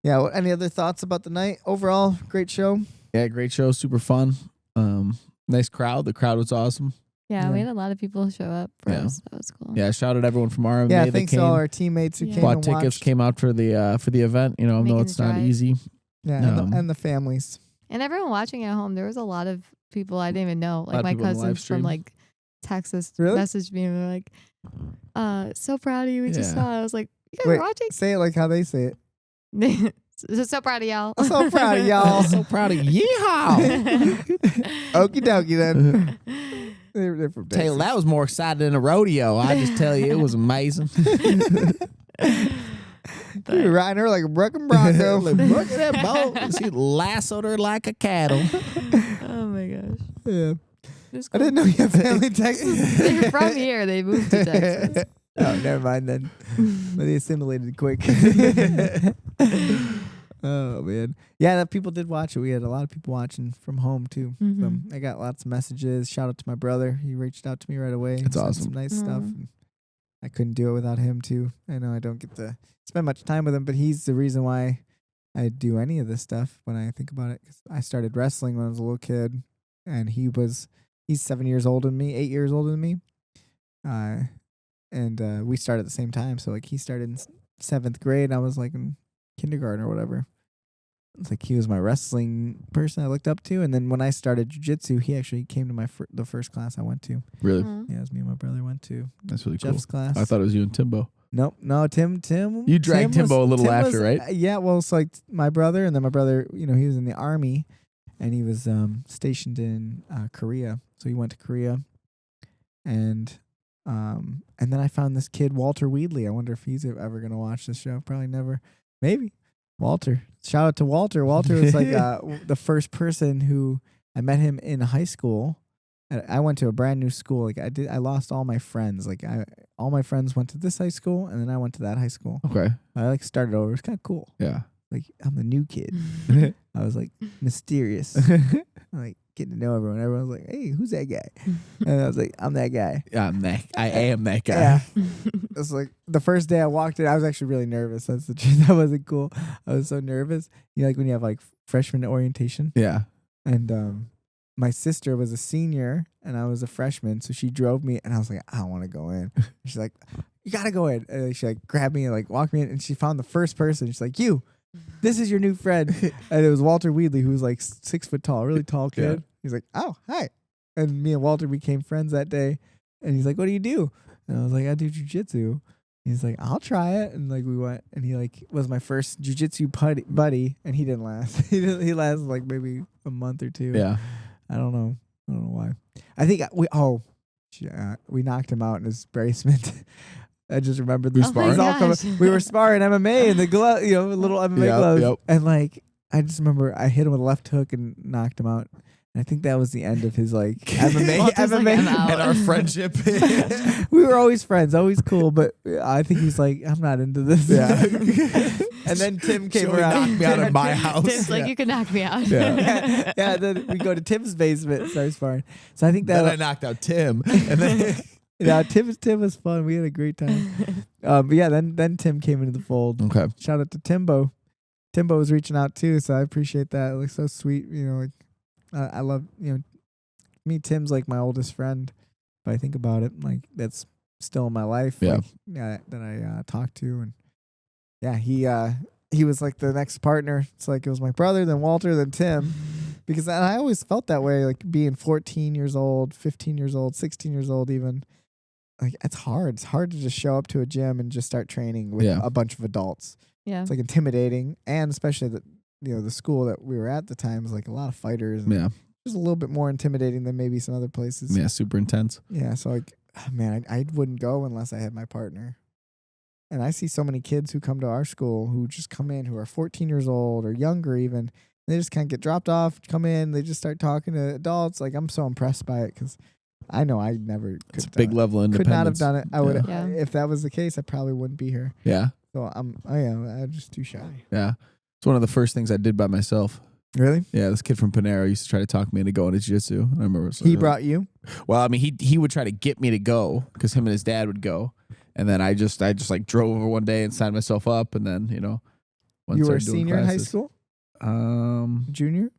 Speaker 2: Yeah. Well, any other thoughts about the night? Overall, great show.
Speaker 1: Yeah, great show. Super fun. Nice crowd. The crowd was awesome.
Speaker 3: Yeah, we had a lot of people show up for us. That was cool.
Speaker 1: Yeah, shout out everyone from RMMA.
Speaker 2: Yeah, thanks to all our teammates who came
Speaker 1: bought
Speaker 2: and
Speaker 1: tickets,
Speaker 2: watched.
Speaker 1: Came out for the event. I know it's not easy.
Speaker 2: Yeah, and the families.
Speaker 3: And everyone watching at home. There was a lot of people I didn't even know. Like my cousins from Texas messaged me and they're like, so proud of you. We just saw it. I was like, You guys are watching?
Speaker 2: Say it like how they say it.
Speaker 3: So proud of y'all.
Speaker 2: I'm so proud of y'all.
Speaker 1: So proud of yeehaw.
Speaker 2: Okie dokie then. They're from
Speaker 1: Taylor, that was more exciting than a rodeo. I just tell you, it was amazing.
Speaker 2: We were riding her like a Bruckin Bronco.
Speaker 1: Like, look at that boat. She lassoed her like a cattle.
Speaker 3: Oh my gosh.
Speaker 2: Yeah.
Speaker 3: Cool.
Speaker 2: I didn't know you had family in Texas.
Speaker 3: They're from here. They moved to Texas.
Speaker 2: Oh, never mind then. They assimilated quick. Oh man, yeah, people did watch it. We had a lot of people watching from home too. So I got lots of messages. Shout out to my brother. He reached out to me right away.
Speaker 1: That's awesome.
Speaker 2: Some nice stuff. And I couldn't do it without him too. I know I don't get to spend much time with him, but he's the reason why I do any of this stuff when I think about it. 'Cause I started wrestling when I was a little kid, and he's 7 years older than me, 8 years older than me. And we started at the same time. So like he started in 7th grade. I was like in kindergarten or whatever. It's like he was my wrestling person I looked up to. And then when I started jiu-jitsu, he actually came to my the first class I went to.
Speaker 1: Really?
Speaker 2: Yeah, it was me and my brother went to.
Speaker 1: That's really
Speaker 2: Jeff's class.
Speaker 1: I thought it was you and Timbo.
Speaker 2: Nope. No, Tim.
Speaker 1: You dragged Timbo a little after, right?
Speaker 2: Yeah, well, it's like my brother, and then my brother, he was in the army, and he was stationed in Korea. So he went to Korea. And then I found this kid, Walter Weedley. I wonder if he's ever going to watch this show. Probably never. Maybe. Walter. Shout out to Walter. Walter was like the first person who I met him in high school. I went to a brand new school. Like I lost all my friends. Like all my friends went to this high school, and then I went to that high school.
Speaker 1: Okay.
Speaker 2: I started over. It's kind of cool.
Speaker 1: Yeah.
Speaker 2: Like I'm the new kid. I was like mysterious. Like getting to know everyone. Everyone was like, "Hey, who's that guy?" And I was like, "I'm that guy."
Speaker 1: I am that guy.
Speaker 2: Yeah. It was like the first day I walked in, I was actually really nervous. That's the truth. That wasn't cool. I was so nervous. Like when you have like freshman orientation.
Speaker 1: Yeah.
Speaker 2: And my sister was a senior and I was a freshman, so she drove me, and I was like, I don't want to go in. She's like, you gotta go in. And she like grabbed me and like walked me in, and she found the first person. She's like, this is your new friend. And it was Walter Weedley, who was like 6 foot tall, really tall kid. Yeah. He's like, oh, hi. And me and Walter became friends that day. And he's like, what do you do? And I was like, I do jujitsu. He's like, I'll try it. And like we went, and he like was my first jujitsu buddy, and he didn't last. He lasted like maybe a month or two.
Speaker 1: Yeah.
Speaker 2: I don't know why. I think we knocked him out in his basement. I just remember the we were sparring MMA in the glove, little MMA gloves. Yep. And like I just remember I hit him with a left hook and knocked him out. And I think that was the end of his like MMA
Speaker 1: and our friendship.
Speaker 2: We were always friends, always cool, but I think he's like, I'm not into this. Yeah. And then Tim came around, knocked
Speaker 1: me out of my house.
Speaker 3: Tim's like, you can knock me out.
Speaker 2: Yeah. Yeah. Then we go to Tim's basement and start sparring. So I think that
Speaker 1: I knocked out Tim, and then
Speaker 2: Tim was fun. We had a great time. But yeah, then Tim came into the fold.
Speaker 1: Okay.
Speaker 2: Shout out to Timbo. Timbo was reaching out too, so I appreciate that. It looks so sweet. Like I love me. Tim's like my oldest friend. If I think about it, like that's still in my life.
Speaker 1: Yeah.
Speaker 2: Like, that I talk to, and yeah, he was like the next partner. It's like it was my brother, then Walter, then Tim. Because I always felt that way, like being 14 years old, 15 years old, 16 years old even. Like, it's hard. It's hard to just show up to a gym and just start training with a bunch of adults.
Speaker 3: Yeah.
Speaker 2: It's like intimidating. And especially the school that we were at the time was like a lot of fighters. And just a little bit more intimidating than maybe some other places.
Speaker 1: Yeah, super intense.
Speaker 2: Yeah, so like, man, I wouldn't go unless I had my partner. And I see so many kids who come to our school who just come in who are 14 years old or younger even. They just kind of get dropped off, come in, they just start talking to adults. Like, I'm so impressed by it because I know I never could.
Speaker 1: It's a big level of independence.
Speaker 2: Could not have done it. I would, if that was the case, I probably wouldn't be here.
Speaker 1: Yeah.
Speaker 2: So I'm just too shy.
Speaker 1: Yeah. It's one of the first things I did by myself.
Speaker 2: Really?
Speaker 1: Yeah, this kid from Panera used to try to talk me into going to jiu-jitsu. I remember.
Speaker 2: He brought you?
Speaker 1: Well, I mean, he would try to get me to go because him and his dad would go. And then I just like drove over one day and signed myself up. And then,
Speaker 2: you were a senior in high school? Junior?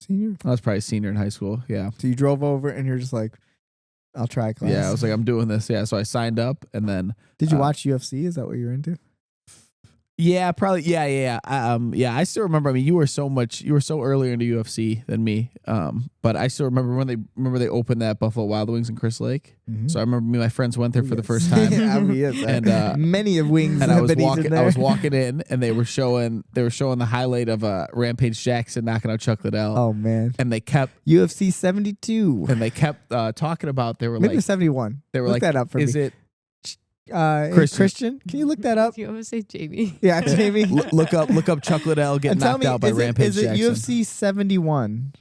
Speaker 2: Senior?
Speaker 1: I was probably senior in high school. Yeah.
Speaker 2: So you drove over and you're just like, I'll try a class.
Speaker 1: Yeah, I was like, I'm doing this. Yeah. So I signed up and then.
Speaker 2: Did you watch UFC? Is that what you're into?
Speaker 1: Yeah, probably. Yeah. I still remember. I mean, you were so earlier into UFC than me. But I still remember when they opened that Buffalo Wild Wings in Crystal Lake. Mm-hmm. So I remember me and my friends went there for the first time.
Speaker 2: And many of wings.
Speaker 1: And I was walking in, and they were showing the highlight of Rampage Jackson knocking out Chuck Liddell.
Speaker 2: Oh man!
Speaker 1: And they kept
Speaker 2: UFC 72.
Speaker 1: And they kept talking about. They were
Speaker 2: maybe
Speaker 1: like
Speaker 2: 71.
Speaker 1: They were
Speaker 2: look
Speaker 1: like,
Speaker 2: that up for
Speaker 1: is
Speaker 2: me.
Speaker 1: it?
Speaker 2: Christian, can you look that up?
Speaker 3: You almost say Jamie.
Speaker 2: Yeah, Jamie.
Speaker 1: look up Chuck Liddell getting knocked out by Rampage Jackson.
Speaker 2: Is it UFC 71?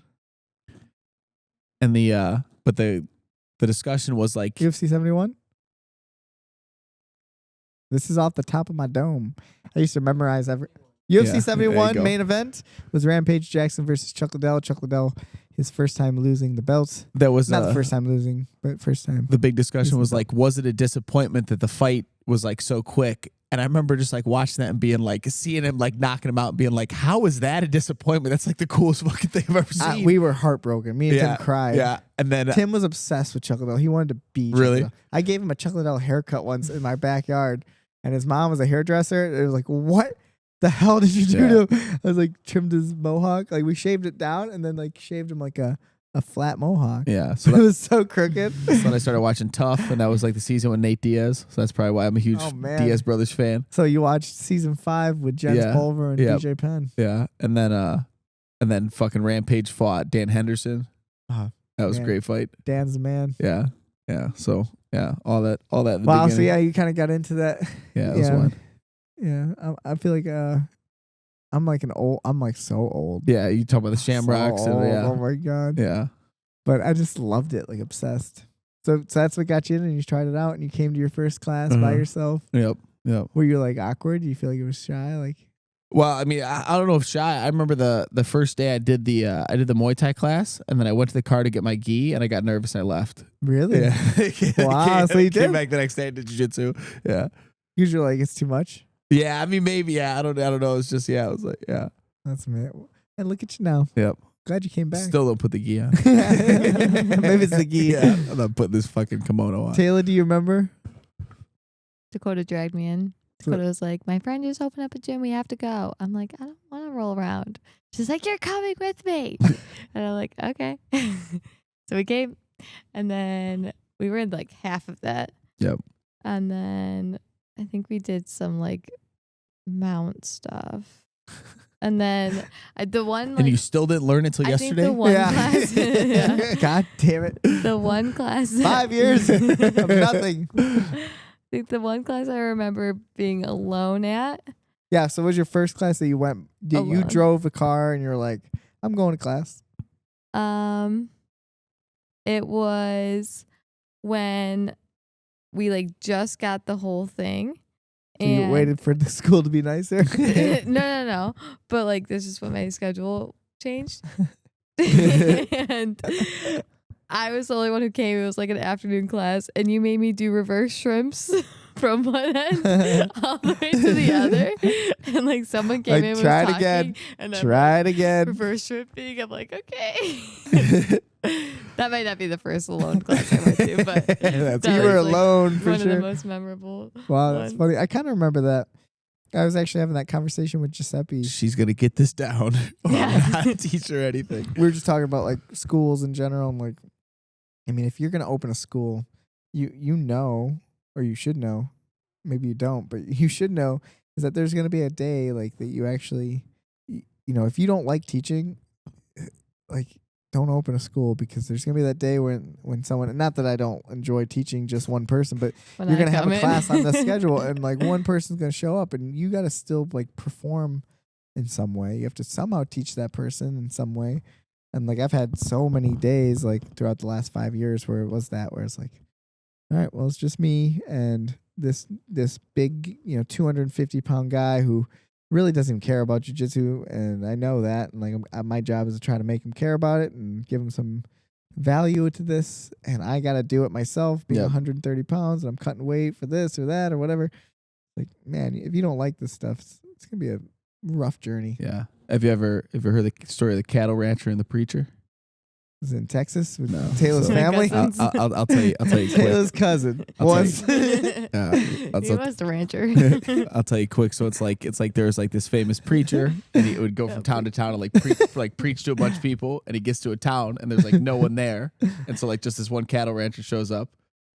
Speaker 1: And the discussion was like
Speaker 2: UFC 71. This is off the top of my dome. I used to memorize UFC 71 main event was Rampage Jackson versus Chuck Liddell. Chuck Liddell, his first time losing the belts.
Speaker 1: That was
Speaker 2: not the first time losing, but first time.
Speaker 1: The big discussion was like, was it a disappointment that the fight was like so quick? And I remember just like watching that and being like, seeing him like knocking him out and being like, how is that a disappointment? That's like the coolest fucking thing I've ever seen.
Speaker 2: We were heartbroken. Me and Tim cried.
Speaker 1: Yeah. And then
Speaker 2: Tim was obsessed with Chuck Liddell. He wanted to beat Chuck Liddell. I gave him a Chuck Liddell haircut once in my backyard, and his mom was a hairdresser. And it was like, what the hell did you do to him? I was like, trimmed his mohawk. Like we shaved it down and then like shaved him like a flat mohawk.
Speaker 1: Yeah.
Speaker 2: So it was so crooked.
Speaker 1: So then I started watching Tough, and that was like the season with Nate Diaz. So that's probably why I'm a huge Diaz brothers fan.
Speaker 2: So you watched season 5 with Jens Pulver and DJ Penn.
Speaker 1: Yeah. And then fucking Rampage fought Dan Henderson. That was a great fight.
Speaker 2: Dan's the man.
Speaker 1: Yeah. Yeah. So yeah, all that in the
Speaker 2: wow,
Speaker 1: beginning.
Speaker 2: So yeah, you kind of got into that.
Speaker 1: Yeah, that was one.
Speaker 2: Yeah. I feel like I'm like so old.
Speaker 1: Yeah, you talk about the Shamrocks.
Speaker 2: So
Speaker 1: and
Speaker 2: oh my God.
Speaker 1: Yeah.
Speaker 2: But I just loved it, like obsessed. So that's what got you in, and you tried it out, and you came to your first class by yourself.
Speaker 1: Yep.
Speaker 2: Were you like awkward? Do you feel like it was shy? Like,
Speaker 1: well, I mean, I don't know if shy. I remember the first day I did the Muay Thai class, and then I went to the car to get my gi, and I got nervous and I left.
Speaker 2: Really?
Speaker 1: Yeah.
Speaker 2: Wow. So you
Speaker 1: came back the next day and did jiu-jitsu. Yeah.
Speaker 2: Usually, like it's too much.
Speaker 1: Yeah, I mean, maybe. Yeah, I don't know. It's just I was like, yeah.
Speaker 2: That's me. And look at you now.
Speaker 1: Yep.
Speaker 2: Glad you came back.
Speaker 1: Still don't put the gi on.
Speaker 2: Maybe it's the gi.
Speaker 1: Yeah, I'm not putting this fucking kimono on.
Speaker 2: Tayla, do you remember?
Speaker 3: Dakota dragged me in. Dakota was like, my friend just opened up a gym. We have to go. I'm like, I don't want to roll around. She's like, you're coming with me. And I'm like, okay. So we came, and then we were in like half of that.
Speaker 1: Yep.
Speaker 3: And then I think we did some like mount stuff. And then the one, like,
Speaker 1: and you still didn't learn until yesterday?
Speaker 3: I think the one class. Yeah.
Speaker 2: God damn it.
Speaker 3: The one class.
Speaker 2: 5 years of nothing.
Speaker 3: I think the one class I remember being alone at.
Speaker 2: Yeah, so what was your first class that you went? You drove a car and you're like, I'm going to class?
Speaker 3: It was when we like just got the whole thing.
Speaker 2: So you waited for the school to be nicer?
Speaker 3: No. But like this is when my schedule changed. And I was the only one who came. It was like an afternoon class, and you made me do reverse shrimps from one end all the way to the other. And like someone came in and was talking,
Speaker 2: again.
Speaker 3: and
Speaker 2: try it again.
Speaker 3: Reverse shrimping. I'm like, okay. That might not be the first alone class I went to, but
Speaker 2: you were alone for
Speaker 3: one
Speaker 2: sure.
Speaker 3: of the most memorable.
Speaker 2: Wow, that's funny. I kind of remember that. I was actually having that conversation with Giuseppe.
Speaker 1: She's gonna get this down.
Speaker 3: Yeah.
Speaker 1: Not teach her anything.
Speaker 2: We were just talking about like schools in general. I'm like, I mean, if you're gonna open a school, you know, or you should know, maybe you don't, but you should know is that there's gonna be a day like that you actually, you know, if you don't like teaching, like don't open a school, because there's gonna be that day when someone, not that I don't enjoy teaching just one person, but you're gonna have a class on the schedule and like one person's gonna show up and you gotta still like perform in some way. You have to somehow teach that person in some way. And like I've had so many days like throughout the last 5 years where it's like, all right, well, it's just me and this big, 250-pound guy who really doesn't even care about jiu-jitsu, and I know that, and like my job is to try to make him care about it and give him some value to this, and I got to do it myself, being 130 pounds, and I'm cutting weight for this or that or whatever. Like, man, if you don't like this stuff, it's gonna be a rough journey.
Speaker 1: Yeah. Have you ever heard the story of the cattle rancher and the preacher?
Speaker 2: Was it in Texas with Taylor's family?
Speaker 1: I'll tell you quick.
Speaker 2: Taylor's cousin was.
Speaker 3: He was a rancher.
Speaker 1: I'll tell you quick. So it's like there's like this famous preacher, and he would go from town to town and like preach to a bunch of people, and he gets to a town and there's like no one there, and so like just this one cattle rancher shows up,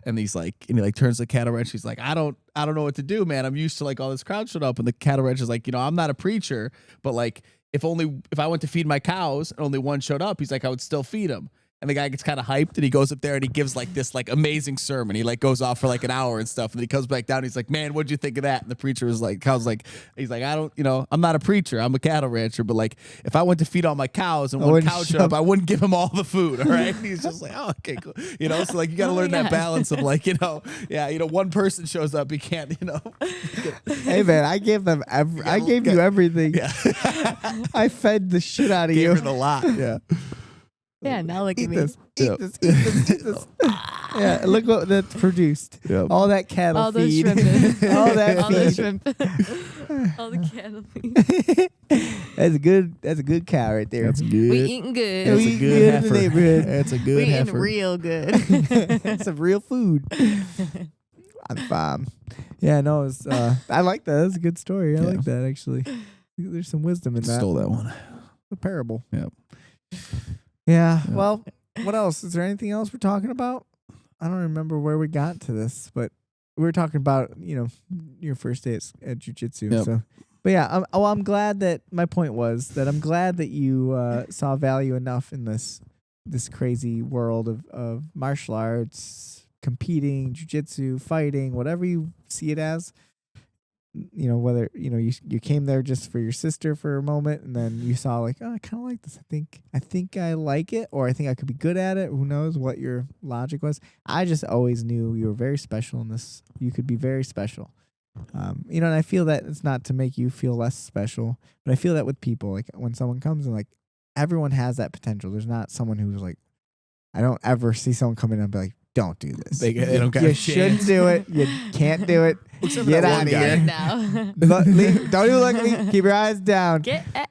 Speaker 1: and he turns to the cattle rancher. He's like, I don't know what to do, man. I'm used to like all this crowd showed up, and the cattle rancher's like, I'm not a preacher, but like if I went to feed my cows and only one showed up, he's like, I would still feed him. And the guy gets kind of hyped, and he goes up there and he gives like this like amazing sermon. He like goes off for like an hour and stuff, and then he comes back down. And he's like, man, what'd you think of that? And the preacher was like, he's like, I don't, I'm not a preacher. I'm a cattle rancher, but like if I went to feed all my cows and one cow showed up, I wouldn't give him all the food. All right. And he's just like, oh, okay, cool. So like you got to learn that balance of like, one person shows up, you can't,
Speaker 2: Hey man, I gave them I gave you everything.
Speaker 1: Yeah.
Speaker 2: I fed the shit out of you.
Speaker 1: Gave it a lot. Yeah.
Speaker 3: Yeah, now look
Speaker 2: Eat
Speaker 3: at me.
Speaker 2: this, eat this. Yeah, look what that's produced.
Speaker 1: Yep.
Speaker 2: All that cattle
Speaker 3: All those
Speaker 2: feed.
Speaker 3: shrimp.
Speaker 2: All that
Speaker 3: All the
Speaker 2: feed.
Speaker 3: shrimp. All the cattle feed.
Speaker 2: That's a good cow right there.
Speaker 1: That's good.
Speaker 3: We eating good.
Speaker 2: Yeah,
Speaker 1: That's
Speaker 2: we
Speaker 1: a
Speaker 2: eat
Speaker 1: good
Speaker 2: good in the
Speaker 1: heifer.
Speaker 2: neighborhood.
Speaker 1: That's a good
Speaker 3: We eating
Speaker 1: heifer.
Speaker 3: real good.
Speaker 2: That's some real food. On the farm. Yeah, no, it's I like that. That's a good story. I like that actually. There's some wisdom in that.
Speaker 1: Stole that one.
Speaker 2: A parable.
Speaker 1: Yep.
Speaker 2: Yeah. Well, what else? Is there anything else we're talking about? I don't remember where we got to this, but we were talking about, your first day at jiu-jitsu.
Speaker 1: Yep.
Speaker 2: So, but yeah, I'm glad that my point was that I'm glad that you saw value enough in this crazy world of martial arts, competing, jiu-jitsu, fighting, whatever you see it as. Whether you came there just for your sister for a moment, and then you saw like, oh, I kind of like this. I think I like it, or I think I could be good at it. Who knows what your logic was? I just always knew you were very special in this. You could be very special. And I feel that it's not to make you feel less special, but I feel that with people, like when someone comes and like everyone has that potential. There's not someone who's like, I don't ever see someone come in and be like, don't do this.
Speaker 1: They don't got
Speaker 2: you
Speaker 1: a
Speaker 2: shouldn't
Speaker 1: chance.
Speaker 2: do it. You can't do it. Get out of here.
Speaker 3: Now.
Speaker 2: Don't even look at me. Keep your eyes down.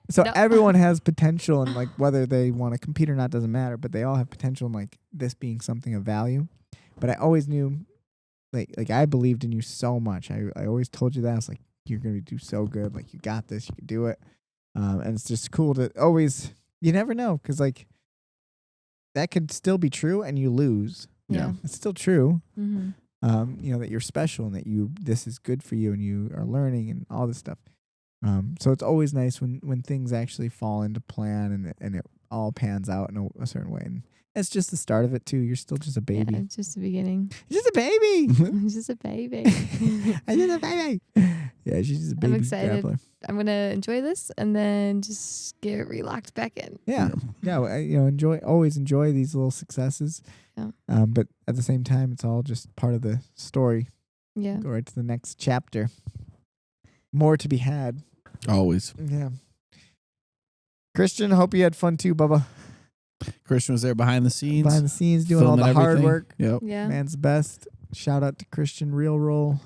Speaker 2: So
Speaker 3: no.
Speaker 2: everyone has potential, and like whether they want to compete or not doesn't matter, but they all have potential in like this being something of value. But I always knew, like I believed in you so much. I always told you that. I was like, you're going to do so good. Like you got this. You can do it. And it's just cool to always, you never know. Cause like that could still be true and you lose.
Speaker 3: Yeah.
Speaker 2: It's still true.
Speaker 3: Mm-hmm.
Speaker 2: That you're special and that this is good for you and you are learning and all this stuff. So it's always nice when things actually fall into plan and it all pans out in a certain way. And it's just the start of it too. You're still just a baby.
Speaker 3: Yeah, it's just the beginning.
Speaker 2: Just a baby.
Speaker 3: I'm just a baby.
Speaker 2: I'm just a baby. Yeah, she's just a baby.
Speaker 3: I'm excited.
Speaker 2: grappler.
Speaker 3: I'm gonna enjoy this and then just get relocked back in.
Speaker 2: Yeah. Always enjoy these little successes.
Speaker 3: Yeah.
Speaker 2: But at the same time, it's all just part of the story.
Speaker 3: Yeah.
Speaker 2: Go right to the next chapter. More to be had.
Speaker 1: Always.
Speaker 2: Yeah. Christian, hope you had fun too, Bubba.
Speaker 1: Christian was there behind the scenes.
Speaker 2: Behind the scenes, doing all the
Speaker 1: filming
Speaker 2: hard
Speaker 1: everything.
Speaker 2: work.
Speaker 1: Yep.
Speaker 3: Yeah.
Speaker 2: Man's best. Shout out to Christian Real Roll.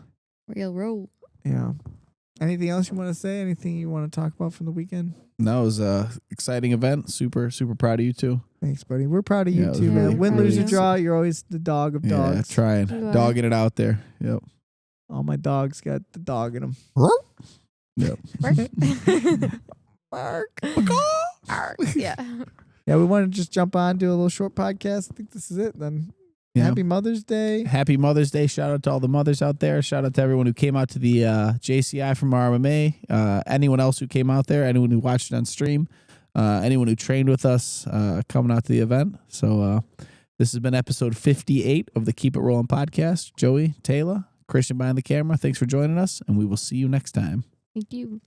Speaker 3: Real roll.
Speaker 2: Yeah. Anything else you want to say? Anything you want to talk about from the weekend?
Speaker 1: No, it was a exciting event. Super, super proud of you two.
Speaker 2: Thanks, buddy. We're proud of you
Speaker 1: Yeah, it was
Speaker 2: too,
Speaker 1: really
Speaker 2: man. Win,
Speaker 3: proud of
Speaker 2: lose, or
Speaker 3: you.
Speaker 2: draw, you're always the dog of dogs.
Speaker 1: Yeah, trying.
Speaker 3: You are.
Speaker 1: Dogging it out there. Yep.
Speaker 2: All my dogs got the dog in them.
Speaker 1: Yep.
Speaker 2: Mark.
Speaker 3: Yeah.
Speaker 2: Yeah, we want to just jump on, do a little short podcast. I think this is it then.
Speaker 1: Yeah.
Speaker 2: Happy Mother's Day.
Speaker 1: Happy Mother's Day. Shout out to all the mothers out there. Shout out to everyone who came out to the JCI from RMMA. Anyone else who came out there. Anyone who watched it on stream. Anyone who trained with us coming out to the event. So this has been episode 58 of the Keep It Rolling podcast. Joey, Tayla, Christian behind the camera. Thanks for joining us, and we will see you next time.
Speaker 3: Thank you.